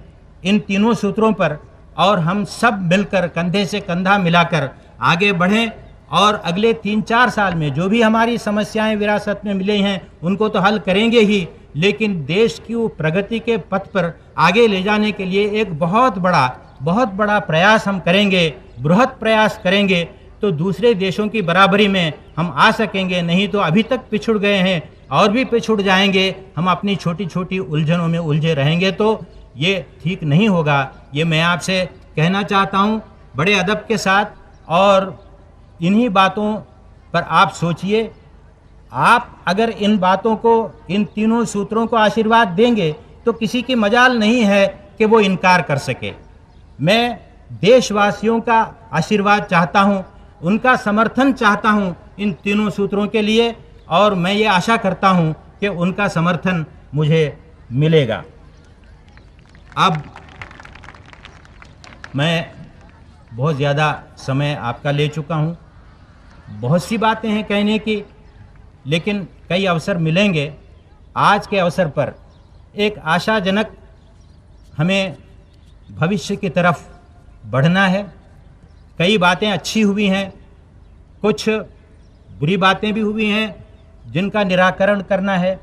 इन तीनों सूत्रों पर, और हम सब मिलकर कंधे से कंधा मिलाकर आगे बढ़ें और अगले 3-4 साल में जो भी हमारी समस्याएं विरासत में मिली हैं उनको तो हल करेंगे ही, लेकिन देश की वो प्रगति के पथ पर आगे ले जाने के लिए एक बहुत बड़ा प्रयास हम करेंगे, बृहत प्रयास करेंगे, तो दूसरे देशों की बराबरी में हम आ सकेंगे। नहीं तो अभी तक पिछड़ गए हैं और भी पिछड़ जाएंगे, हम अपनी छोटी छोटी उलझनों में उलझे रहेंगे, तो ये ठीक नहीं होगा। ये मैं आपसे कहना चाहता हूँ बड़े अदब के साथ, और इन्हीं बातों पर आप सोचिए। आप अगर इन बातों को, इन तीनों सूत्रों को आशीर्वाद देंगे तो किसी की मजाल नहीं है कि वो इनकार कर सके। मैं देशवासियों का आशीर्वाद चाहता हूँ, उनका समर्थन चाहता हूँ इन तीनों सूत्रों के लिए, और मैं ये आशा करता हूँ कि उनका समर्थन मुझे मिलेगा। अब मैं बहुत ज़्यादा समय आपका ले चुका हूँ, बहुत सी बातें हैं कहने की, लेकिन कई अवसर मिलेंगे। आज के अवसर पर एक आशाजनक हमें भविष्य की तरफ बढ़ना है। कई बातें अच्छी हुई हैं, कुछ बुरी बातें भी हुई हैं जिनका निराकरण करना है,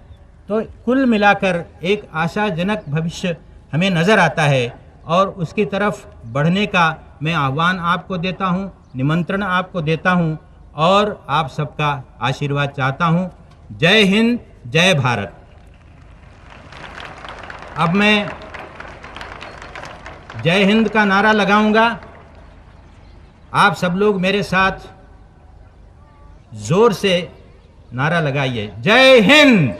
तो कुल मिलाकर एक आशाजनक भविष्य हमें नज़र आता है, और उसकी तरफ बढ़ने का मैं आह्वान आपको देता हूँ, निमंत्रण आपको देता हूँ, और आप सबका आशीर्वाद चाहता हूँ। जय हिंद, जय भारत। अब मैं जय हिंद का नारा लगाऊंगा, आप सब लोग मेरे साथ जोर से नारा लगाइए, जय हिंद।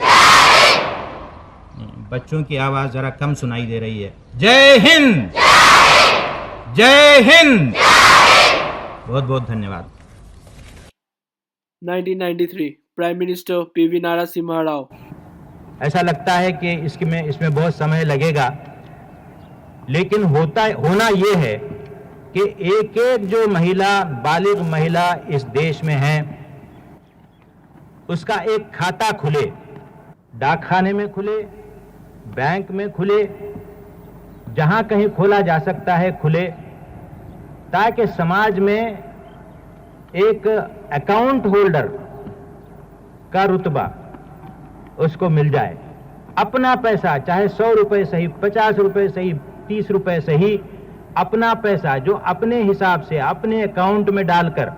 बच्चों की आवाज़ ज़रा कम सुनाई दे रही है। जय हिंद, जय हिंद। बहुत बहुत धन्यवाद। 1993 prime minister PV Narasimha Rao. ऐसा लगता है कि इसमें बहुत समय लगेगा, लेकिन होना ये है कि एक एक जो महिला, बालिग महिला इस देश में है, उसका एक खाता खुले, डाकखाने में खुले, बैंक में खुले, जहां कहीं खोला जा सकता है खुले, ताकि समाज में एक अकाउंट होल्डर का रुतबा उसको मिल जाए। अपना पैसा, चाहे 100 रुपए सही, 50 रुपए सही, 30 रुपए सही, अपना पैसा जो अपने हिसाब से अपने अकाउंट में डालकर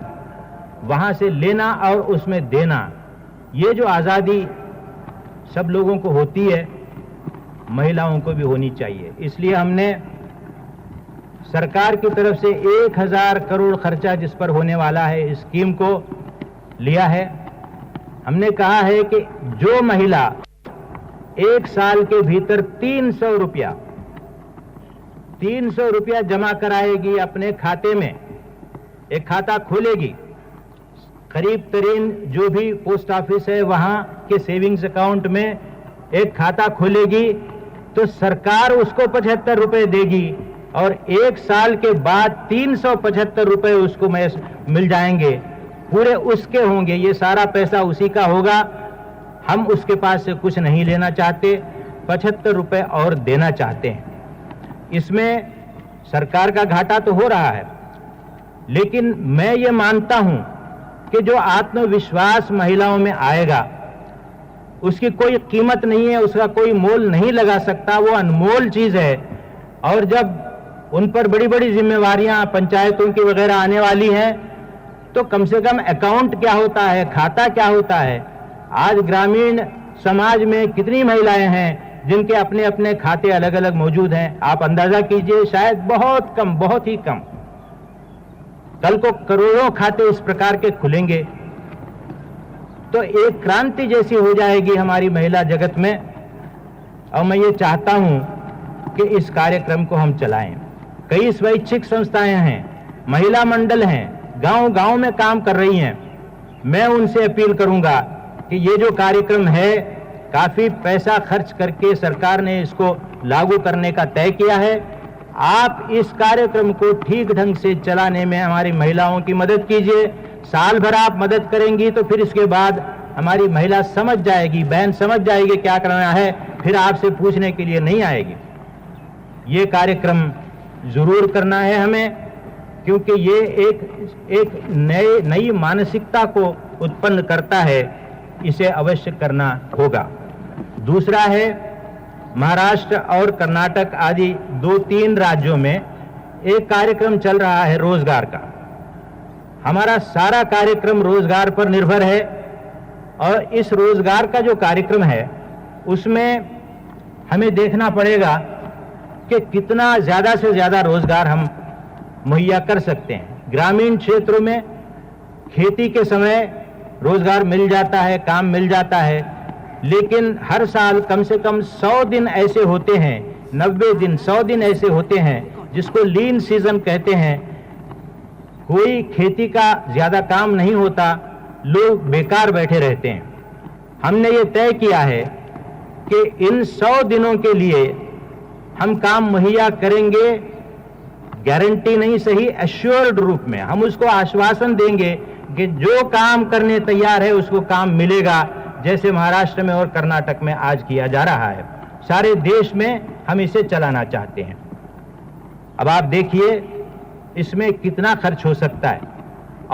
वहां से लेना और उसमें देना, ये जो आज़ादी सब लोगों को होती है, महिलाओं को भी होनी चाहिए। इसलिए हमने सरकार की तरफ से 1000 करोड़ खर्चा जिस पर होने वाला है इस स्कीम को लिया है। हमने कहा है कि जो महिला 1 साल के भीतर 300 रुपया जमा कराएगी अपने खाते में, एक खाता खोलेगी, करीब तरीन जो भी पोस्ट ऑफिस है वहां के सेविंग्स अकाउंट में एक खाता खोलेगी, तो सरकार उसको 75 रुपए देगी, और 1 साल के बाद 375 रुपए उसको मिल जाएंगे, पूरे उसके होंगे। ये सारा पैसा उसी का होगा। हम उसके पास से कुछ नहीं लेना चाहते, 75 रुपए और देना चाहते हैं। इसमें सरकार का घाटा तो हो रहा है, लेकिन मैं ये मानता हूं कि जो आत्मविश्वास महिलाओं में आएगा उसकी कोई कीमत नहीं है, उसका कोई मोल नहीं लगा सकता, वो अनमोल चीज है। और जब उन पर बड़ी बड़ी जिम्मेवारियां पंचायतों की वगैरह आने वाली हैं, तो कम से कम अकाउंट क्या होता है, खाता क्या होता है। आज ग्रामीण समाज में कितनी महिलाएं हैं जिनके अपने अपने खाते अलग अलग मौजूद हैं, आप अंदाजा कीजिए, शायद बहुत कम, बहुत ही कम। कल को करोड़ों खाते इस प्रकार के खुलेंगे तो एक क्रांति जैसी हो जाएगी हमारी महिला जगत में। और मैं ये चाहता हूं कि इस कार्यक्रम को हम चलाएं। कई स्वैच्छिक संस्थाएं हैं, महिला मंडल हैं, गांव-गांव में काम कर रही हैं। मैं उनसे अपील करूंगा कि ये जो कार्यक्रम है, काफी पैसा खर्च करके सरकार ने इसको लागू करने का तय किया है। आप इस कार्यक्रम को ठीक ढंग से चलाने में हमारी महिलाओं की मदद कीजिए। साल भर आप मदद करेंगी तो फिर इसके बाद हमारी महिला समझ जाएगी, बहन समझ जाएगी क्या करना है, फिर आपसे पूछने के लिए नहीं आएगी। ये कार्यक्रम जरूर करना है हमें, क्योंकि ये एक नई मानसिकता को उत्पन्न करता है, इसे अवश्य करना होगा। दूसरा है, महाराष्ट्र और कर्नाटक आदि 2-3 राज्यों में एक कार्यक्रम चल रहा है रोजगार का। हमारा सारा कार्यक्रम रोजगार पर निर्भर है और इस रोजगार का जो कार्यक्रम है उसमें हमें देखना पड़ेगा कि कितना ज़्यादा से ज़्यादा रोजगार हम मुहैया कर सकते हैं। ग्रामीण क्षेत्रों में खेती के समय रोजगार मिल जाता है, काम मिल जाता है, लेकिन हर साल कम से कम 100 दिन ऐसे होते हैं, 90 दिन 100 दिन ऐसे होते हैं जिसको लीन सीजन कहते हैं। कोई खेती का ज़्यादा काम नहीं होता, लोग बेकार बैठे रहते हैं। हमने ये तय किया है कि इन 100 दिनों के लिए हम काम मुहैया करेंगे, गारंटी नहीं सही एश्योर्ड रूप में हम उसको आश्वासन देंगे कि जो काम करने तैयार है उसको काम मिलेगा, जैसे महाराष्ट्र में और कर्नाटक में आज किया जा रहा है। सारे देश में हम इसे चलाना चाहते हैं। अब आप देखिए इसमें कितना खर्च हो सकता है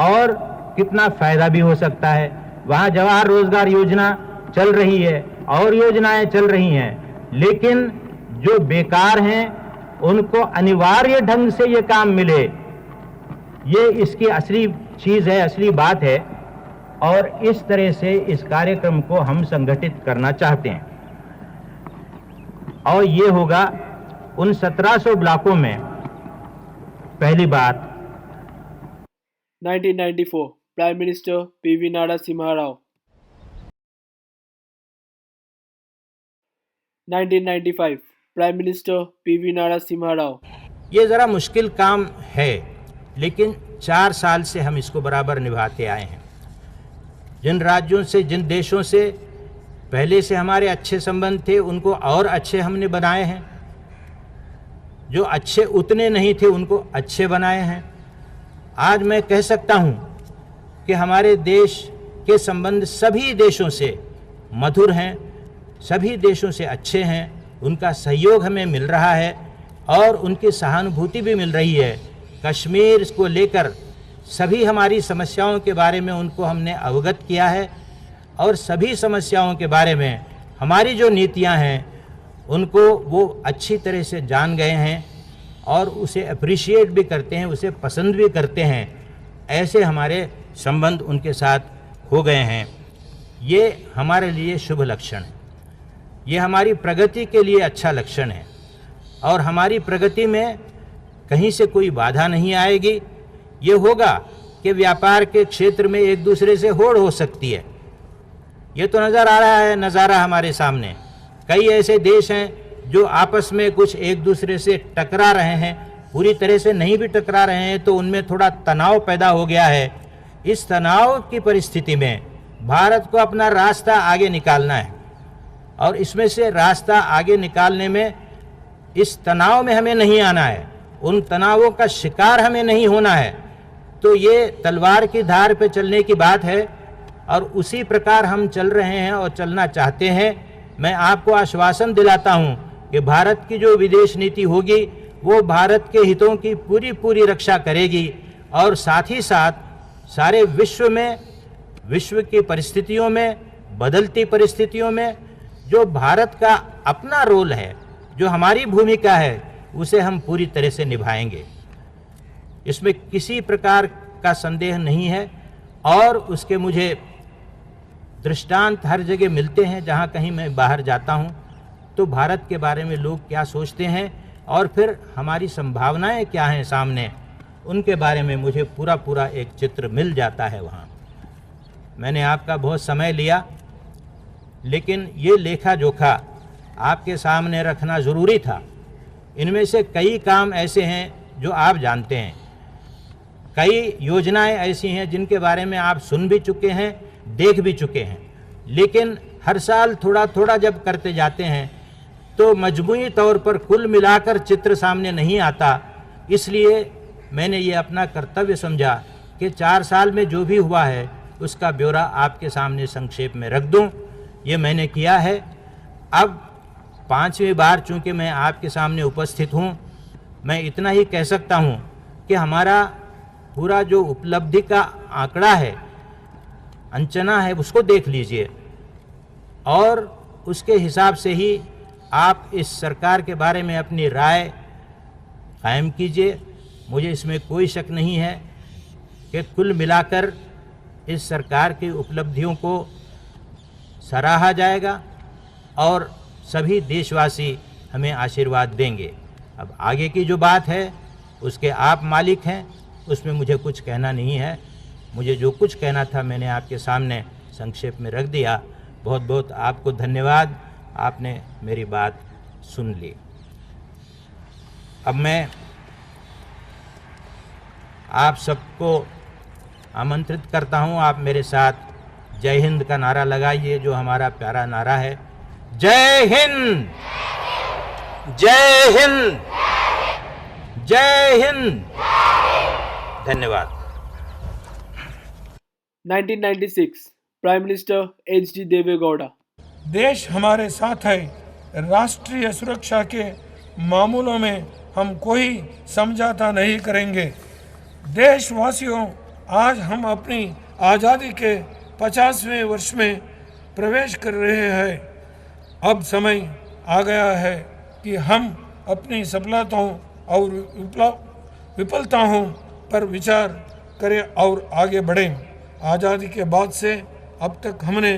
और कितना फायदा भी हो सकता है। वहाँ जवाहर रोजगार योजना चल रही है और योजनाएं चल रही हैं, लेकिन जो बेकार हैं उनको अनिवार्य ढंग से ये काम मिले, ये इसकी असली चीज़ है, असली बात है। और इस तरह से इस कार्यक्रम को हम संगठित करना चाहते हैं और ये होगा उन 1700 ब्लॉकों में। पहली बात 1994 prime minister PV Narasimha Rao. 1995 prime minister PV Narasimha Rao. ये ज़रा मुश्किल काम है, लेकिन 4 साल से हम इसको बराबर निभाते आए हैं। जिन राज्यों से, जिन देशों से पहले से हमारे अच्छे संबंध थे उनको और अच्छे हमने बनाए हैं, जो अच्छे उतने नहीं थे उनको अच्छे बनाए हैं। आज मैं कह सकता हूँ कि हमारे देश के संबंध सभी देशों से मधुर हैं, सभी देशों से अच्छे हैं, उनका सहयोग हमें मिल रहा है और उनकी सहानुभूति भी मिल रही है। कश्मीर को लेकर सभी हमारी समस्याओं के बारे में उनको हमने अवगत किया है और सभी समस्याओं के बारे में हमारी जो नीतियां हैं उनको वो अच्छी तरह से जान गए हैं और उसे अप्रिशिएट भी करते हैं, उसे पसंद भी करते हैं। ऐसे हमारे संबंध उनके साथ हो गए हैं। ये हमारे लिए शुभ लक्षण है, ये हमारी प्रगति के लिए अच्छा लक्षण है और हमारी प्रगति में कहीं से कोई बाधा नहीं आएगी। ये होगा कि व्यापार के क्षेत्र में एक दूसरे से होड़ हो सकती है, ये तो नज़र आ रहा है नज़ारा हमारे सामने। कई ऐसे देश हैं जो आपस में कुछ एक दूसरे से टकरा रहे हैं, पूरी तरह से नहीं भी टकरा रहे हैं तो उनमें थोड़ा तनाव पैदा हो गया है। इस तनाव की परिस्थिति में भारत को अपना रास्ता आगे निकालना है और इसमें से रास्ता आगे निकालने में इस तनाव में हमें नहीं आना है, उन तनावों का शिकार हमें नहीं होना है। तो ये तलवार की धार पे चलने की बात है और उसी प्रकार हम चल रहे हैं और चलना चाहते हैं। मैं आपको आश्वासन दिलाता हूं कि भारत की जो विदेश नीति होगी वो भारत के हितों की पूरी पूरी रक्षा करेगी और साथ ही साथ सारे विश्व में, विश्व की परिस्थितियों में, बदलती परिस्थितियों में जो भारत का अपना रोल है, जो हमारी भूमिका है, उसे हम पूरी तरह से निभाएंगे। इसमें किसी प्रकार का संदेह नहीं है और उसके मुझे दृष्टांत हर जगह मिलते हैं। जहाँ कहीं मैं बाहर जाता हूँ तो भारत के बारे में लोग क्या सोचते हैं और फिर हमारी संभावनाएं क्या हैं सामने, उनके बारे में मुझे पूरा पूरा एक चित्र मिल जाता है वहाँ। मैंने आपका बहुत समय लिया, लेकिन ये लेखा जोखा आपके सामने रखना ज़रूरी था। इनमें से कई काम ऐसे हैं जो आप जानते हैं, कई योजनाएं ऐसी हैं जिनके बारे में आप सुन भी चुके हैं, देख भी चुके हैं, लेकिन हर साल थोड़ा थोड़ा जब करते जाते हैं तो मजमूई तौर पर कुल मिलाकर चित्र सामने नहीं आता। इसलिए मैंने ये अपना कर्तव्य समझा कि 4 साल में जो भी हुआ है उसका ब्यौरा आपके सामने संक्षेप में रख दूं। ये मैंने किया है। अब 5वीं बार चूँकि मैं आपके सामने उपस्थित हूँ, मैं इतना ही कह सकता हूँ कि हमारा पूरा जो उपलब्धि का आंकड़ा है, अंचना है, उसको देख लीजिए और उसके हिसाब से ही आप इस सरकार के बारे में अपनी राय कायम कीजिए। मुझे इसमें कोई शक नहीं है कि कुल मिलाकर इस सरकार की उपलब्धियों को सराहा जाएगा और सभी देशवासी हमें आशीर्वाद देंगे। अब आगे की जो बात है उसके आप मालिक हैं, उसमें मुझे कुछ कहना नहीं है। मुझे जो कुछ कहना था मैंने आपके सामने संक्षेप में रख दिया। बहुत बहुत आपको धन्यवाद, आपने मेरी बात सुन ली। अब मैं आप सबको आमंत्रित करता हूं, आप मेरे साथ जय हिंद का नारा लगाइए, जो हमारा प्यारा नारा है। जय हिंद, जय हिंद, जय हिंद। धन्यवाद। 1996 प्राइम मिनिस्टर एच.डी. देवेगौड़ा। देश हमारे साथ है। राष्ट्रीय सुरक्षा के मामलों में हम कोई समझौता नहीं करेंगे। देशवासियों, आज हम अपनी आज़ादी के 50वें वर्ष में प्रवेश कर रहे हैं। अब समय आ गया है कि हम अपनी सफलताओं और विफलताओं पर विचार करें और आगे बढ़ें। आज़ादी के बाद से अब तक हमने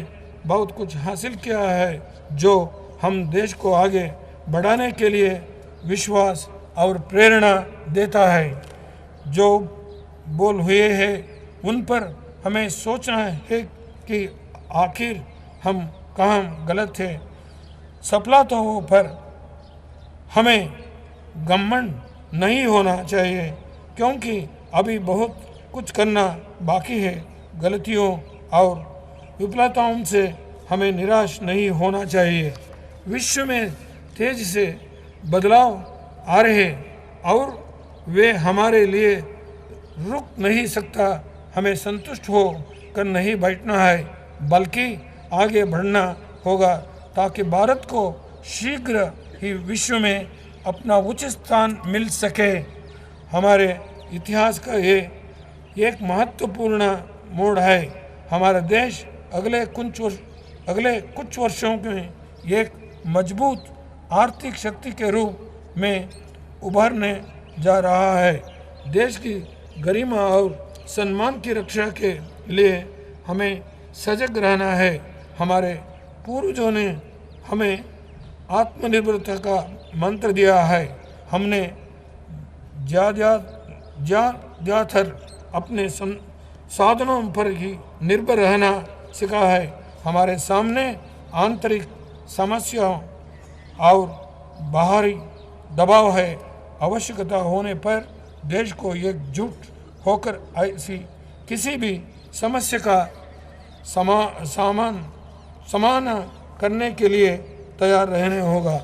बहुत कुछ हासिल किया है जो हम देश को आगे बढ़ाने के लिए विश्वास और प्रेरणा देता है। जो बोल हुए हैं उन पर हमें सोचना है कि आखिर हम कहाँ गलत थे। सफलताओं पर हमें घमंड नहीं होना चाहिए, क्योंकि अभी बहुत कुछ करना बाकी है। गलतियों और विफलताओं से हमें निराश नहीं होना चाहिए। विश्व में तेजी से बदलाव आ रहे और वे हमारे लिए रुक नहीं सकता। हमें संतुष्ट हो कर नहीं बैठना है, बल्कि आगे बढ़ना होगा ताकि भारत को शीघ्र ही विश्व में अपना उचित स्थान मिल सके। हमारे इतिहास का ये एक महत्वपूर्ण मोड़ है। हमारा देश अगले कुछ वर्षों में एक मजबूत आर्थिक शक्ति के रूप में उभरने जा रहा है। देश की गरिमा और सम्मान की रक्षा के लिए हमें सजग रहना है। हमारे पूर्वजों ने हमें आत्मनिर्भरता का मंत्र दिया है। हमने ज़्यादातर अपने साधनों पर ही निर्भर रहना सीखा है। हमारे सामने आंतरिक समस्याओं और बाहरी दबाव है। आवश्यकता होने पर देश को एकजुट होकर ऐसी किसी भी समस्या का सामना करने के लिए तैयार रहने होगा।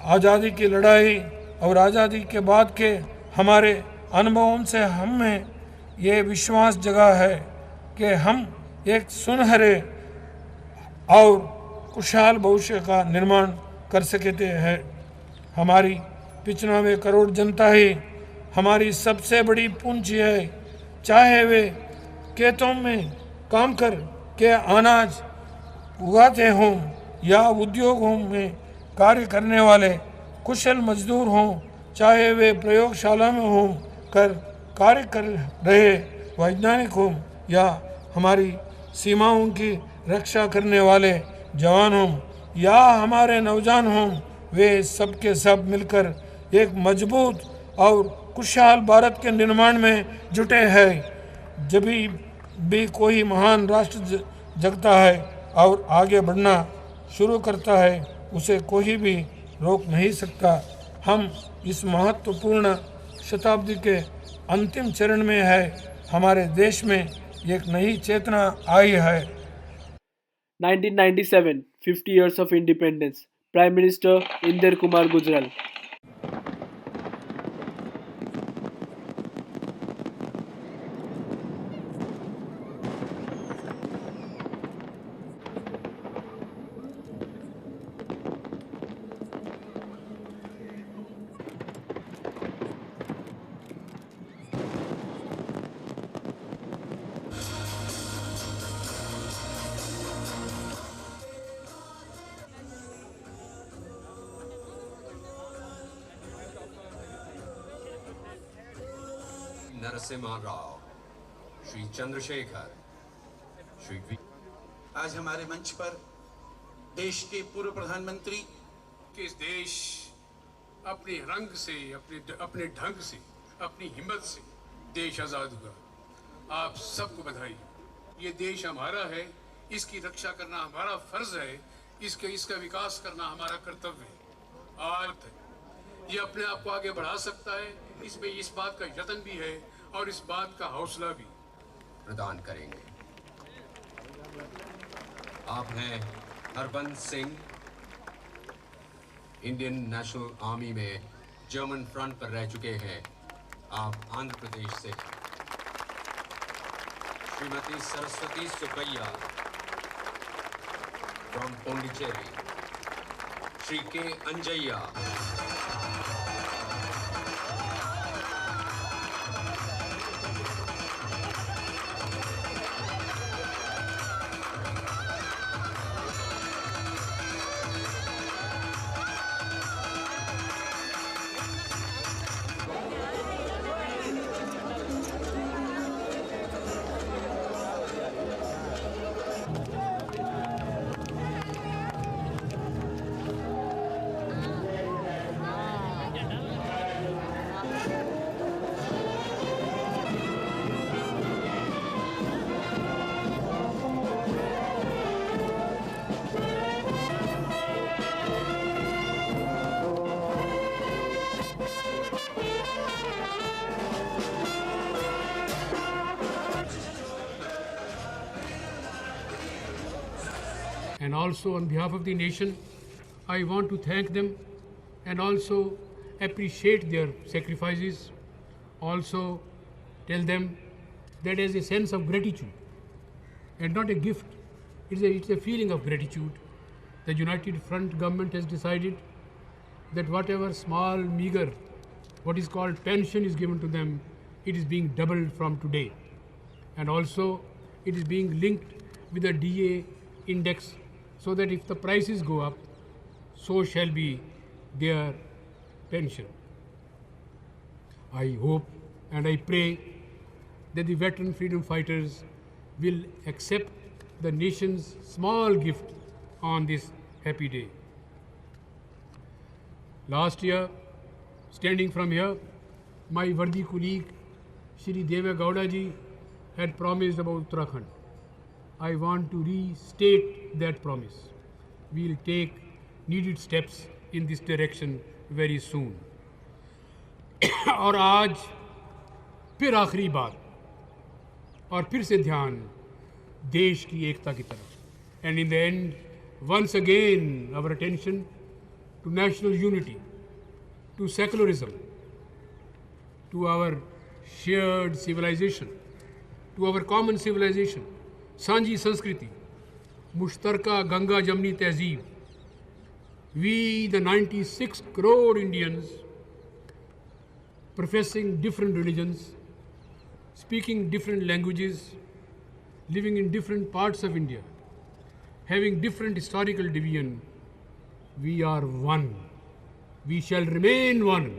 आज़ादी की लड़ाई और आज़ादी के बाद के हमारे अनुभवों से हमें ये विश्वास जगा है कि हम एक सुनहरे और खुशहाल भविष्य का निर्माण कर सकते हैं। हमारी 95 करोड़ जनता ही हमारी सबसे बड़ी पूंजी है। चाहे वे खेतों में काम कर के अनाज उगाते हों या उद्योगों में कार्य करने वाले कुशल मजदूर हों, चाहे वे प्रयोगशाला में हों कर कार्य कर रहे वैज्ञानिक हों या हमारी सीमाओं की रक्षा करने वाले जवान हों या हमारे नौजवान हों, वे सब के सब मिलकर एक मजबूत और खुशहाल भारत के निर्माण में जुटे हैं। जब भी कोई महान राष्ट्र जगता है और आगे बढ़ना शुरू करता है, उसे कोई भी रोक नहीं सकता। हम इस महत्वपूर्ण शताब्दी के अंतिम चरण में है। हमारे देश में एक नई चेतना आई है। 1997 50 years of independence prime minister Indira Kumar Gujral. Narasimha Rao, Shri Chandrashekhar, Shri आज हमारे मंच पर देश के पूर्व प्रधानमंत्री कि इस देश अपने रंग से, अपने ढंग से, अपनी हिम्मत से देश आज़ाद हुआ। आप सबको बधाई। ये देश हमारा है, इसकी रक्षा करना हमारा फर्ज है, इसका विकास करना हमारा कर्तव्य है। आज ये अपने आप को आगे बढ़ा सकता है, इसमें इस बात का यत्न भी है और इस बात का हौसला भी प्रदान करेंगे। आप हैं Harbans Singh, Indian national army में जर्मन फ्रंट पर रह चुके हैं। आप आंध्र प्रदेश से। श्रीमती सरस्वती सुब्बैया फ्रॉम पोंडिचेरी। श्री के Anjaiah, and also on behalf of the nation, I want to thank them and also appreciate their sacrifices. Also tell them that as a sense of gratitude and not a gift, it's a feeling of gratitude. The United Front government has decided that whatever small, meager, what is called pension is given to them, it is being doubled from today. And also it is being linked with the DA index, so that if the prices go up, so shall be their pension. I hope and I pray that the veteran freedom fighters will accept the nation's small gift on this happy day. Last year, standing from here, my worthy colleague, Shri Deve Gowda ji, had promised about Uttarakhand. I want to restate that promise. We will take needed steps in this direction very soon. और आज फिर आखिरी बार और फिर से ध्यान देश की एकता की तरफ. And in the end, once again, our attention to national unity, to secularism, to our shared civilization, to our common civilization, सांझी संस्कृति, मुश्तरका गंगा जमनी तहजीब. We, the 96 crore Indians, professing different religions, speaking different languages, living in different parts of India, having different historical division, we are one. We shall remain one.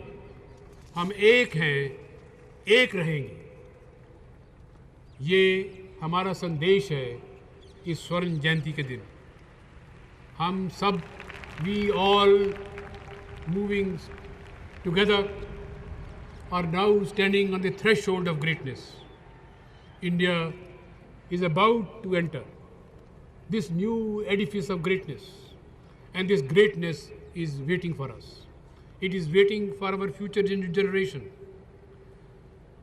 हम एक हैं, एक रहेंगे. ये हमारा संदेश है इस स्वर्ण जयंती के दिन. हम सब, we all moving together, are now standing on the threshold of greatness. India is about to enter this new edifice of greatness, and this greatness is waiting for us. It is waiting for our future generation.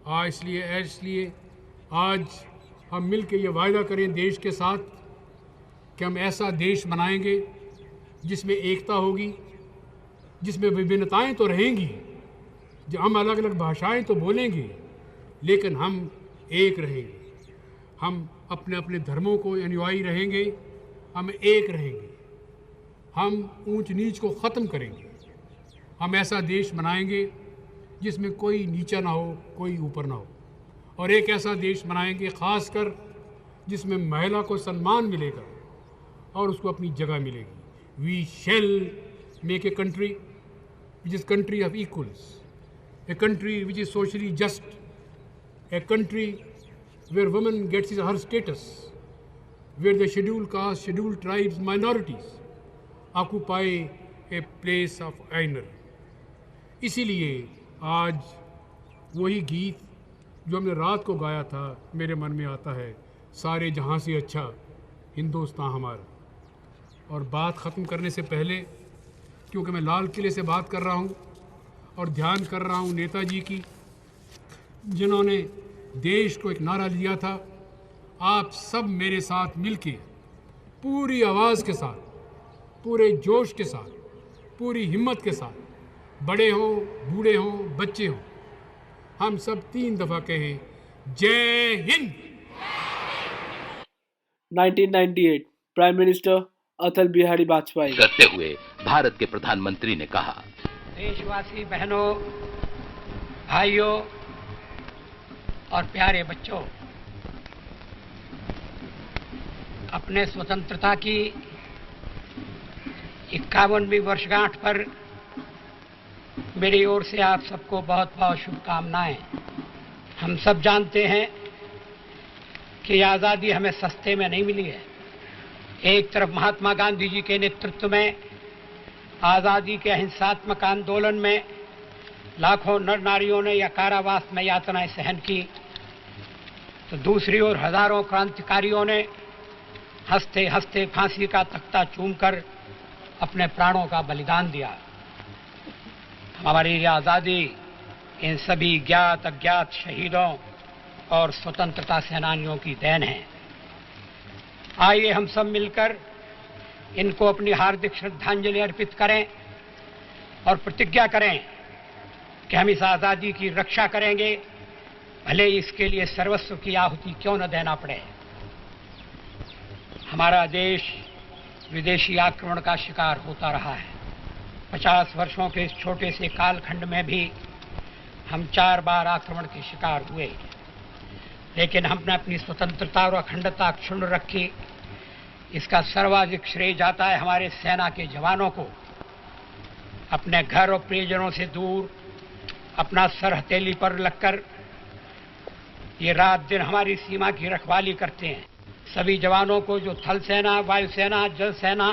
इसलिए आज हम मिल के ये वायदा करें देश के साथ कि हम ऐसा देश बनाएंगे जिसमें एकता होगी, जिसमें विभिन्नताएं तो रहेंगी, जो हम अलग अलग भाषाएं तो बोलेंगे, लेकिन हम एक रहेंगे. हम अपने अपने धर्मों को अनुयायी रहेंगे, हम एक रहेंगे. हम ऊंच नीच को ख़त्म करेंगे. हम ऐसा देश बनाएंगे जिसमें कोई नीचा ना हो, कोई ऊपर ना हो, और एक ऐसा देश बनाएंगे ख़ासकर जिसमें महिला को सम्मान मिलेगा और उसको अपनी जगह मिलेगी. We shall make a country which is country of equals, a country which is socially just, a country where women gets her status, where the scheduled caste, scheduled tribes, minorities occupy a place of honor. इसीलिए आज वही गीत जो हमने रात को गाया था मेरे मन में आता है, सारे जहां से अच्छा हिंदुस्तान हमारा। और बात ख़त्म करने से पहले, क्योंकि मैं लाल किले से बात कर रहा हूं और ध्यान कर रहा हूं नेताजी की, जिन्होंने देश को एक नारा दिया था, आप सब मेरे साथ मिलके पूरी आवाज़ के साथ, पूरे जोश के साथ, पूरी हिम्मत के साथ, बड़े हों, बूढ़े हों, बच्चे हों, हम सब 3 दफ़ा कहें, जय हिंद। 1998 प्राइम मिनिस्टर अटल बिहारी वाजपेयी करते हुए भारत के प्रधानमंत्री ने कहा, देशवासी बहनों, भाइयों और प्यारे बच्चों, अपने स्वतंत्रता की 51वीं वर्षगांठ पर मेरी ओर से आप सबको बहुत बहुत शुभकामनाएं। हम सब जानते हैं कि आज़ादी हमें सस्ते में नहीं मिली है। एक तरफ महात्मा गांधी जी के नेतृत्व में आज़ादी के अहिंसात्मक आंदोलन में लाखों नर नारियों ने या कारावास में यातनाएं सहन की, तो दूसरी ओर हजारों क्रांतिकारियों ने हंसते हंसते फांसी का तख्ता चूमकर अपने प्राणों का बलिदान दिया। हमारी आज़ादी इन सभी ज्ञात अज्ञात शहीदों और स्वतंत्रता सेनानियों की देन है। आइए हम सब मिलकर इनको अपनी हार्दिक श्रद्धांजलि अर्पित करें और प्रतिज्ञा करें कि हम इस आज़ादी की रक्षा करेंगे, भले इसके लिए सर्वस्व की आहुति क्यों न देना पड़े। हमारा देश विदेशी आक्रमण का शिकार होता रहा है। 50 वर्षों के इस छोटे से कालखंड में भी हम 4 बार आक्रमण के शिकार हुए, लेकिन हमने अपनी स्वतंत्रता और अखंडता क्षुण्ण रखी। इसका सर्वाधिक श्रेय जाता है हमारे सेना के जवानों को। अपने घर और प्रियजनों से दूर अपना सर हथेली पर लगकर ये रात दिन हमारी सीमा की रखवाली करते हैं। सभी जवानों को जो थल सेना, वायुसेना, जल सेना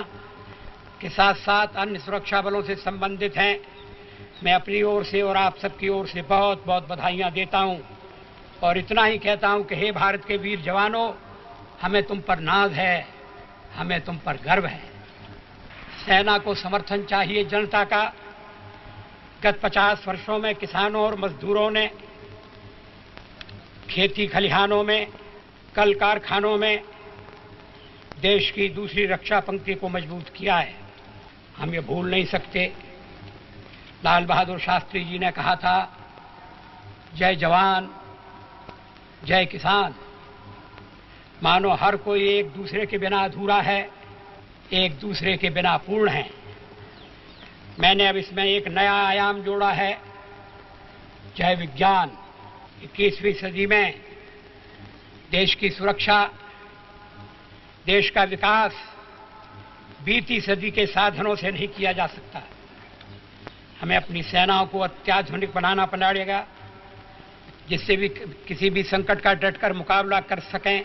के साथ साथ अन्य सुरक्षा बलों से संबंधित हैं, मैं अपनी ओर से और आप सबकी ओर से बहुत बहुत बधाइयां देता हूं और इतना ही कहता हूं कि हे भारत के वीर जवानों, हमें तुम पर नाज है, हमें तुम पर गर्व है। सेना को समर्थन चाहिए जनता का। गत 50 वर्षों में किसानों और मजदूरों ने खेती खलिहानों में, कल कारखानों में देश की दूसरी रक्षा पंक्ति को मजबूत किया है। हम ये भूल नहीं सकते। लाल बहादुर शास्त्री जी ने कहा था, जय जवान जय किसान। मानो हर कोई एक दूसरे के बिना अधूरा है, एक दूसरे के बिना पूर्ण है। मैंने अब इसमें एक नया आयाम जोड़ा है, जय विज्ञान। 21वीं सदी में देश की सुरक्षा, देश का विकास बीती सदी के साधनों से नहीं किया जा सकता। हमें अपनी सेनाओं को अत्याधुनिक बनाना पड़ेगा, जिससे भी किसी भी संकट का डटकर मुकाबला कर सकें,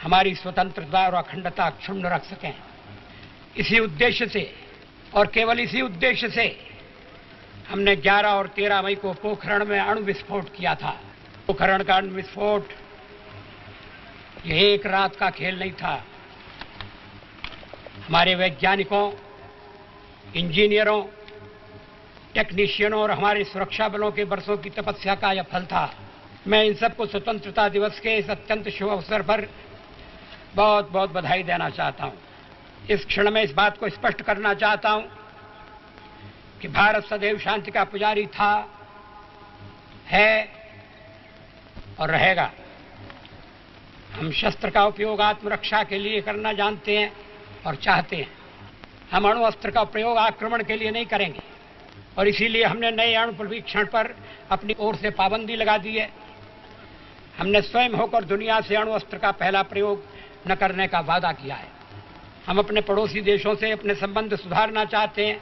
हमारी स्वतंत्रता और अखंडता अक्षुण्ण रख सकें। इसी उद्देश्य से और केवल इसी उद्देश्य से हमने 11 और 13 मई को पोखरण में अणु विस्फोट किया था। पोखरण का अणु विस्फोट यह एक रात का खेल नहीं था। हमारे वैज्ञानिकों, इंजीनियरों, टेक्नीशियनों और हमारे सुरक्षा बलों के बरसों की तपस्या का यह फल था। मैं इन सबको स्वतंत्रता दिवस के इस अत्यंत शुभ अवसर पर बहुत बहुत बधाई देना चाहता हूं। इस क्षण में इस बात को स्पष्ट करना चाहता हूं कि भारत सदैव शांति का पुजारी था, है और रहेगा। हम शस्त्र का उपयोग आत्मरक्षा के लिए करना जानते हैं और चाहते हैं। हम अणु अस्त्र का प्रयोग आक्रमण के लिए नहीं करेंगे और इसीलिए हमने नए अणु परीक्षण पर अपनी ओर से पाबंदी लगा दी है। हमने स्वयं होकर दुनिया से अणु अस्त्र का पहला प्रयोग न करने का वादा किया है। हम अपने पड़ोसी देशों से अपने संबंध सुधारना चाहते हैं।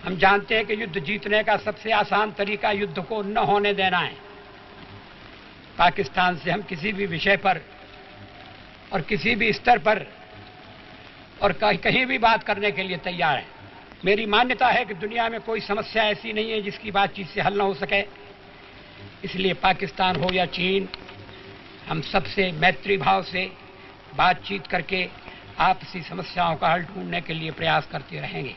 हम जानते हैं कि युद्ध जीतने का सबसे आसान तरीका युद्ध को न होने देना है। पाकिस्तान से हम किसी भी विषय पर और किसी भी स्तर पर और कहीं भी बात करने के लिए तैयार हैं। मेरी मान्यता है कि दुनिया में कोई समस्या ऐसी नहीं है जिसकी बातचीत से हल न हो सके। इसलिए पाकिस्तान हो या चीन, हम सबसे मैत्री भाव से बातचीत करके आपसी समस्याओं का हल ढूंढने के लिए प्रयास करते रहेंगे।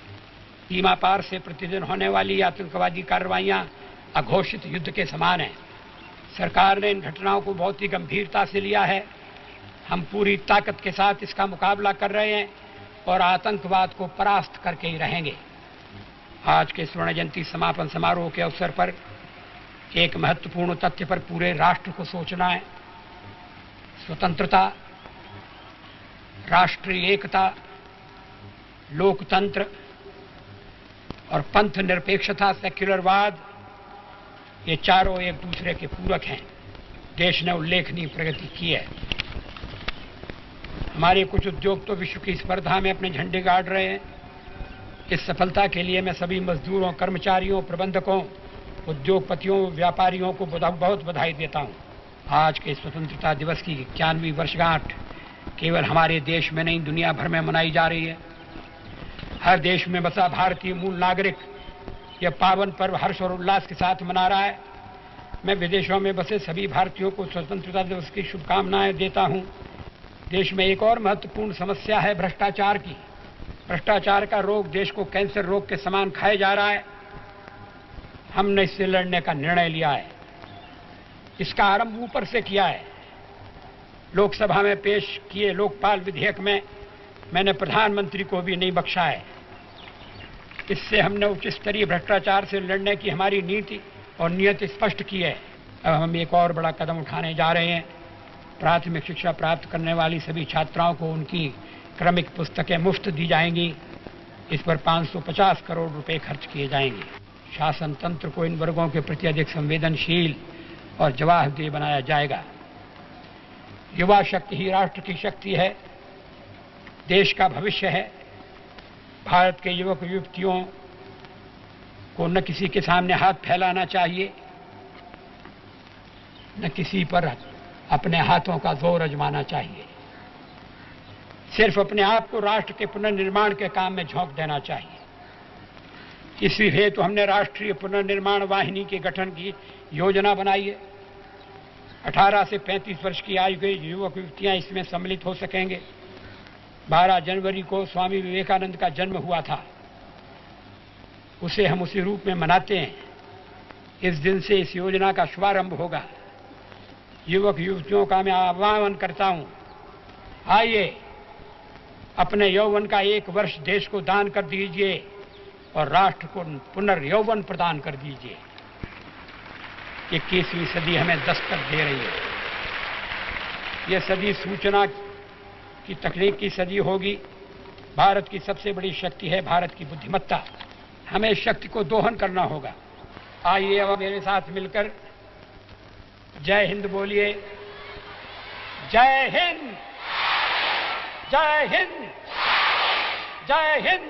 सीमा पार से प्रतिदिन होने वाली आतंकवादी कार्रवाइयां अघोषित युद्ध के समान हैं। सरकार ने इन घटनाओं को बहुत ही गंभीरता से लिया है। हम पूरी ताकत के साथ इसका मुकाबला कर रहे हैं और आतंकवाद को परास्त करके ही रहेंगे। आज के स्वर्ण जयंती समापन समारोह के अवसर पर एक महत्वपूर्ण तथ्य पर पूरे राष्ट्र को सोचना है। स्वतंत्रता, राष्ट्रीय एकता, लोकतंत्र और पंथ निरपेक्षता, सेक्युलरवाद, ये चारों एक दूसरे के पूरक हैं। देश ने उल्लेखनीय प्रगति की है। हमारे कुछ उद्योग तो विश्व की स्पर्धा में अपने झंडे गाड़ रहे हैं। इस सफलता के लिए मैं सभी मजदूरों, कर्मचारियों, प्रबंधकों, उद्योगपतियों, व्यापारियों को बहुत बधाई देता हूं। आज के स्वतंत्रता दिवस की 91वीं वर्षगांठ केवल हमारे देश में नहीं, दुनिया भर में मनाई जा रही है। हर देश में बसा भारतीय मूल नागरिक यह पावन पर्व हर्ष और उल्लास के साथ मना रहा है। मैं विदेशों में बसे सभी भारतीयों को स्वतंत्रता दिवस की शुभकामनाएं देता हूं। देश में एक और महत्वपूर्ण समस्या है भ्रष्टाचार की। भ्रष्टाचार का रोग देश को कैंसर रोग के समान खाए जा रहा है। हमने इससे लड़ने का निर्णय लिया है। इसका आरंभ ऊपर से किया है। लोकसभा में पेश किए लोकपाल विधेयक में मैंने प्रधानमंत्री को भी नहीं बख्शा है। इससे हमने उच्च स्तरीय भ्रष्टाचार से लड़ने की हमारी नीति और नियत स्पष्ट की है। अब हम एक और बड़ा कदम उठाने जा रहे हैं। प्राथमिक शिक्षा प्राप्त करने वाली सभी छात्राओं को उनकी क्रमिक पुस्तकें मुफ्त दी जाएंगी। इस पर 550 करोड़ रुपए खर्च किए जाएंगे। शासन तंत्र को इन वर्गों के प्रति अधिक संवेदनशील और जवाबदेह बनाया जाएगा। युवा शक्ति ही राष्ट्र की शक्ति है, देश का भविष्य है। भारत के युवक युवतियों को न किसी के सामने हाथ फैलाना चाहिए, न किसी पर अपने हाथों का जोर आजमाना चाहिए। सिर्फ अपने आप को राष्ट्र के पुनर्निर्माण के काम में झोंक देना चाहिए। इसी हेतु हमने राष्ट्रीय पुनर्निर्माण वाहिनी के गठन की योजना बनाई है। 18 से 35 वर्ष की आयु के युवक युवतियां इसमें सम्मिलित हो सकेंगे। 12 जनवरी को स्वामी विवेकानंद का जन्म हुआ था। उसे हम उसी रूप में मनाते हैं। इस दिन से इस योजना का शुभारंभ होगा। युवक युवतियों का मैं आह्वान करता हूं, आइए अपने यौवन का 1 वर्ष देश को दान कर दीजिए और राष्ट्र को पुनर्यौवन प्रदान कर दीजिए। 21वीं सदी हमें दस्तक दे रही है। यह सदी सूचना की तकनीक की सदी होगी। भारत की सबसे बड़ी शक्ति है भारत की बुद्धिमत्ता। हमें इस शक्ति को दोहन करना होगा। आइए अब मेरे साथ मिलकर जय हिंद बोलिए। जय हिंद, जय हिंद, जय हिंद।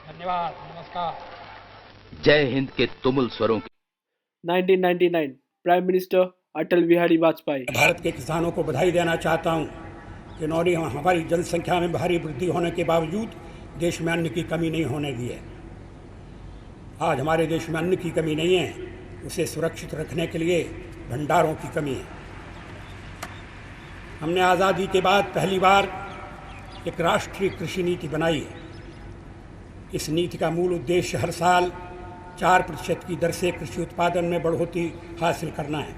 धन्यवाद, नमस्कार। जय हिंद के तुमुल स्वरों की 1999 प्राइम मिनिस्टर अटल बिहारी वाजपेयी। भारत के किसानों को बधाई देना चाहता हूं कि उन्होंने हमारी जनसंख्या में भारी वृद्धि होने के बावजूद देश में अन्न की कमी नहीं होने दी है। आज हमारे देश में अन्न की कमी नहीं है, उसे सुरक्षित रखने के लिए भंडारों की कमी है। हमने आज़ादी के बाद पहली बार एक राष्ट्रीय कृषि नीति बनाई है। इस नीति का मूल उद्देश्य हर साल 4% की दर से कृषि उत्पादन में बढ़ोतरी हासिल करना है।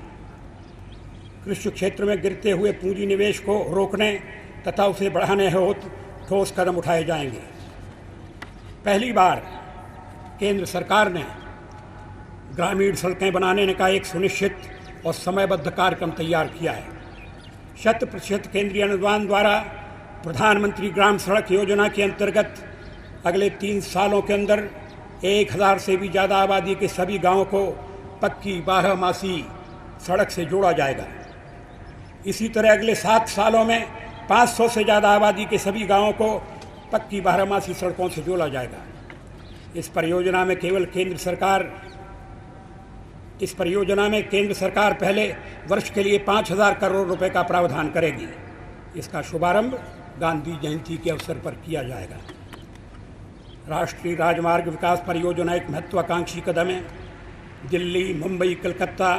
कृषि क्षेत्र में गिरते हुए पूंजी निवेश को रोकने तथा उसे बढ़ाने हेतु ठोस कदम उठाए जाएंगे। पहली बार केंद्र सरकार ने ग्रामीण सड़कें बनाने का एक सुनिश्चित और समयबद्ध कार्यक्रम तैयार किया है। 100% केंद्रीय अनुदान द्वारा प्रधानमंत्री ग्राम सड़क योजना के अंतर्गत अगले 3 सालों के अंदर 1000 से भी ज़्यादा आबादी के सभी गांवों को पक्की 12 सड़क से जोड़ा जाएगा। इसी तरह अगले 7 सालों में 500 से ज़्यादा आबादी के सभी गांवों को पक्की 12 सड़कों से जोड़ा जाएगा। इस परियोजना में केवल केंद्र सरकार इस परियोजना में केंद्र सरकार पहले वर्ष के लिए 5,000 करोड़ रुपए का प्रावधान करेगी। इसका शुभारंभ गांधी जयंती के अवसर पर किया जाएगा। राष्ट्रीय राजमार्ग विकास परियोजना एक महत्वाकांक्षी कदम है। दिल्ली, मुंबई, कलकत्ता,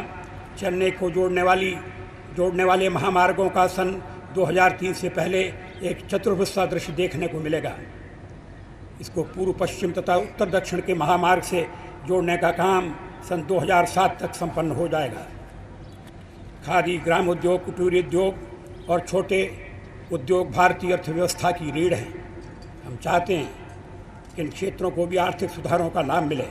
चेन्नई को जोड़ने वाले महामार्गों का सन 2003 से पहले एक चतुर्भुज सा दृश्य देखने को मिलेगा। इसको पूर्व पश्चिम तथा उत्तर दक्षिण के महामार्ग से जोड़ने का काम सन 2007 तक संपन्न हो जाएगा। खादी, ग्राम उद्योग, कुटीर उद्योग और छोटे उद्योग भारतीय अर्थव्यवस्था की रीढ़ हैं। हम चाहते हैं कि इन क्षेत्रों को भी आर्थिक सुधारों का लाभ मिले।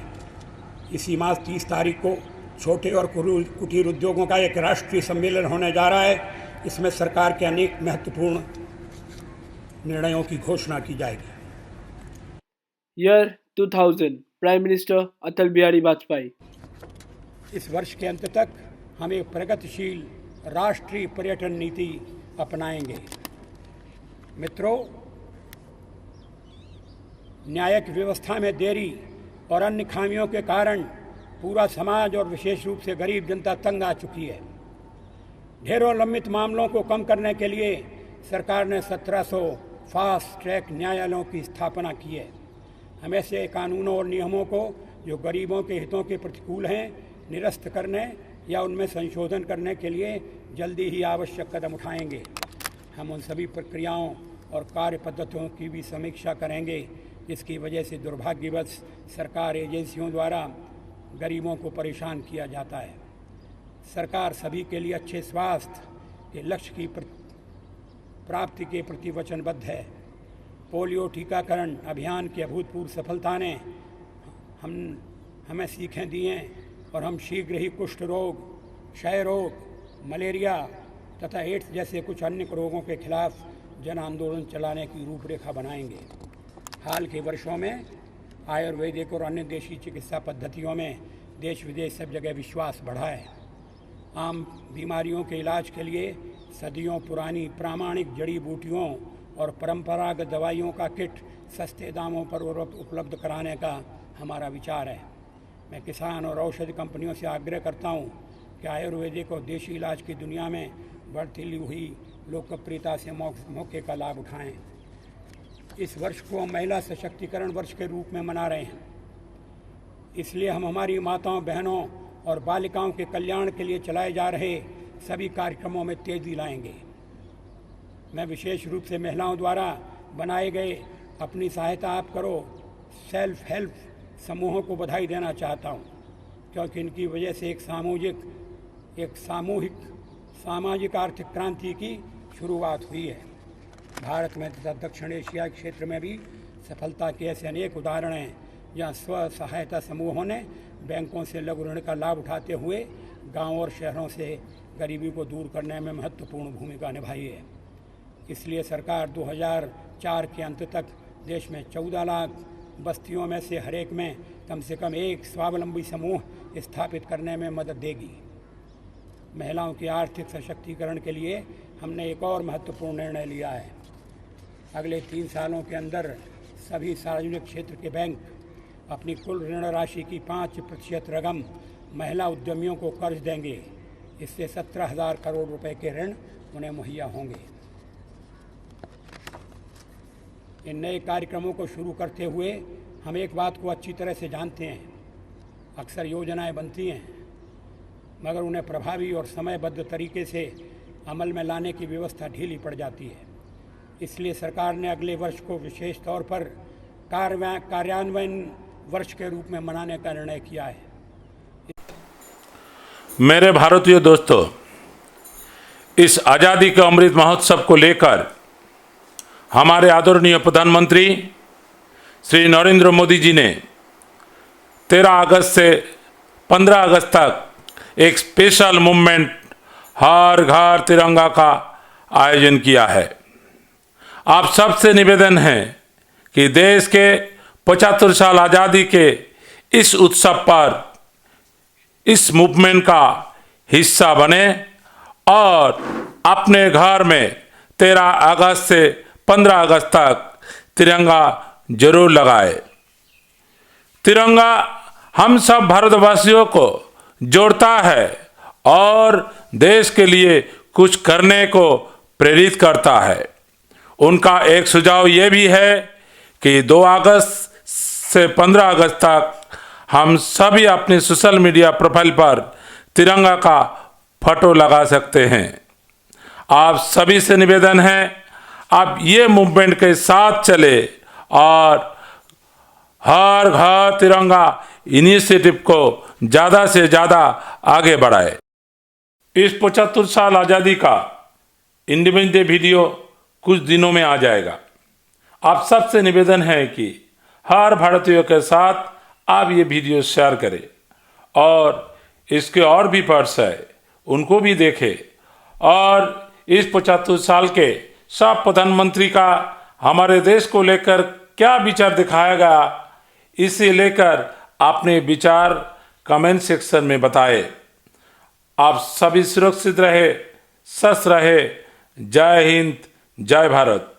इसी मास 30 तारीख को छोटे और कुटीर उद्योगों का एक राष्ट्रीय सम्मेलन होने जा रहा है। इसमें सरकार के अनेक महत्वपूर्ण निर्णयों की घोषणा की जाएगी। Year 2000, prime minister Atal Bihari Vajpayee. इस वर्ष के अंत तक हम एक प्रगतिशील राष्ट्रीय पर्यटन नीति अपनाएंगे। मित्रों, न्यायिक व्यवस्था में देरी और अन्य खामियों के कारण पूरा समाज और विशेष रूप से गरीब जनता तंग आ चुकी है। ढेरों लंबित मामलों को कम करने के लिए सरकार ने 1700 फास्ट ट्रैक न्यायालयों की स्थापना की है। हम ऐसे कानूनों और नियमों को जो गरीबों के हितों के प्रतिकूल हैं निरस्त करने या उनमें संशोधन करने के लिए जल्दी ही आवश्यक कदम उठाएंगे। हम उन सभी प्रक्रियाओं और कार्य पद्धतियों की भी समीक्षा करेंगे जिसकी वजह से दुर्भाग्यवश सरकार एजेंसियों द्वारा गरीबों को परेशान किया जाता है। सरकार सभी के लिए अच्छे स्वास्थ्य के लक्ष्य की प्राप्ति के प्रति वचनबद्ध है। पोलियो टीकाकरण अभियान की अभूतपूर्व सफलता ने हमें सीखें दी हैं और हम शीघ्र ही कुष्ठ रोग, क्षय रोग, मलेरिया तथा एड्स जैसे कुछ अन्य रोगों के खिलाफ जन आंदोलन चलाने की रूपरेखा बनाएंगे। हाल के वर्षों में आयुर्वेदिक और अन्य देशी चिकित्सा पद्धतियों में देश विदेश सब जगह विश्वास बढ़ा है। आम बीमारियों के इलाज के लिए सदियों पुरानी प्रामाणिक जड़ी बूटियों और परंपरागत दवाइयों का किट सस्ते दामों पर उपलब्ध कराने का हमारा विचार है। मैं किसान और औषधि कंपनियों से आग्रह करता हूं कि आयुर्वेदिक और देशी इलाज की दुनिया में बढ़ती हुई लोकप्रियता से मौके का लाभ उठाएं। इस वर्ष को हम महिला सशक्तिकरण वर्ष के रूप में मना रहे हैं। इसलिए हम हमारी माताओं, बहनों और बालिकाओं के कल्याण के लिए चलाए जा रहे सभी कार्यक्रमों में तेजी लाएंगे। मैं विशेष रूप से महिलाओं द्वारा बनाए गए अपनी सहायता आप करो सेल्फ हेल्प समूहों को बधाई देना चाहता हूं, क्योंकि इनकी वजह से एक सामाजिक आर्थिक क्रांति की शुरुआत हुई है। भारत में तथा दक्षिण एशिया क्षेत्र में भी सफलता के ऐसे अनेक उदाहरण हैं जहां स्व सहायता समूहों ने बैंकों से लघु ऋण का लाभ उठाते हुए गांवों और शहरों से गरीबी को दूर करने में महत्वपूर्ण भूमिका निभाई है। इसलिए सरकार 2004 के अंत तक देश में 14 लाख बस्तियों में से हर एक में कम से कम एक स्वावलंबी समूह स्थापित करने में मदद देगी। महिलाओं के आर्थिक सशक्तिकरण के लिए हमने एक और महत्वपूर्ण निर्णय लिया है। अगले 3 सालों के अंदर सभी सार्वजनिक क्षेत्र के बैंक अपनी कुल ऋण राशि की 5% रकम महिला उद्यमियों को कर्ज देंगे। इससे 17,000 करोड़ रुपए के ऋण उन्हें मुहैया होंगे। इन नए कार्यक्रमों को शुरू करते हुए हम एक बात को अच्छी तरह से जानते हैं। अक्सर योजनाएं बनती हैं मगर उन्हें प्रभावी और समयबद्ध तरीके से अमल में लाने की व्यवस्था ढीली पड़ जाती है। इसलिए सरकार ने अगले वर्ष को विशेष तौर पर कार्यान्वयन वर्ष के रूप में मनाने का निर्णय किया है। मेरे भारतीय दोस्तों, इस आज़ादी के अमृत महोत्सव को लेकर हमारे आदरणीय प्रधानमंत्री श्री नरेंद्र मोदी जी ने 13 अगस्त से 15 अगस्त तक एक स्पेशल मूवमेंट हर घर तिरंगा का आयोजन किया है। आप सबसे निवेदन है कि देश के 75 साल आज़ादी के इस उत्सव पर इस मूवमेंट का हिस्सा बने और अपने घर में 13 अगस्त से 15 अगस्त तक तिरंगा जरूर लगाए। तिरंगा हम सब भारतवासियों को जोड़ता है और देश के लिए कुछ करने को प्रेरित करता है। उनका एक सुझाव ये भी है कि 2 अगस्त से 15 अगस्त तक हम सभी अपने सोशल मीडिया प्रोफाइल पर तिरंगा का फोटो लगा सकते हैं। आप सभी से निवेदन है, आप ये मूवमेंट के साथ चले और हर घर तिरंगा इनिशिएटिव को ज़्यादा से ज़्यादा आगे बढ़ाए। इस 75 साल आज़ादी का इंडिपेंडेंस डे वीडियो कुछ दिनों में आ जाएगा। आप सबसे निवेदन है कि हर भारतीयों के साथ आप ये वीडियो शेयर करें और इसके और भी पार्ट्स है उनको भी देखें और इस 75 साल के सब प्रधानमंत्री का हमारे देश को लेकर क्या विचार दिखाया गया, इसे लेकर अपने विचार कमेंट सेक्शन में बताएं। आप सभी सुरक्षित रहे, स्वस्थ रहे। जय हिंद, जय भारत।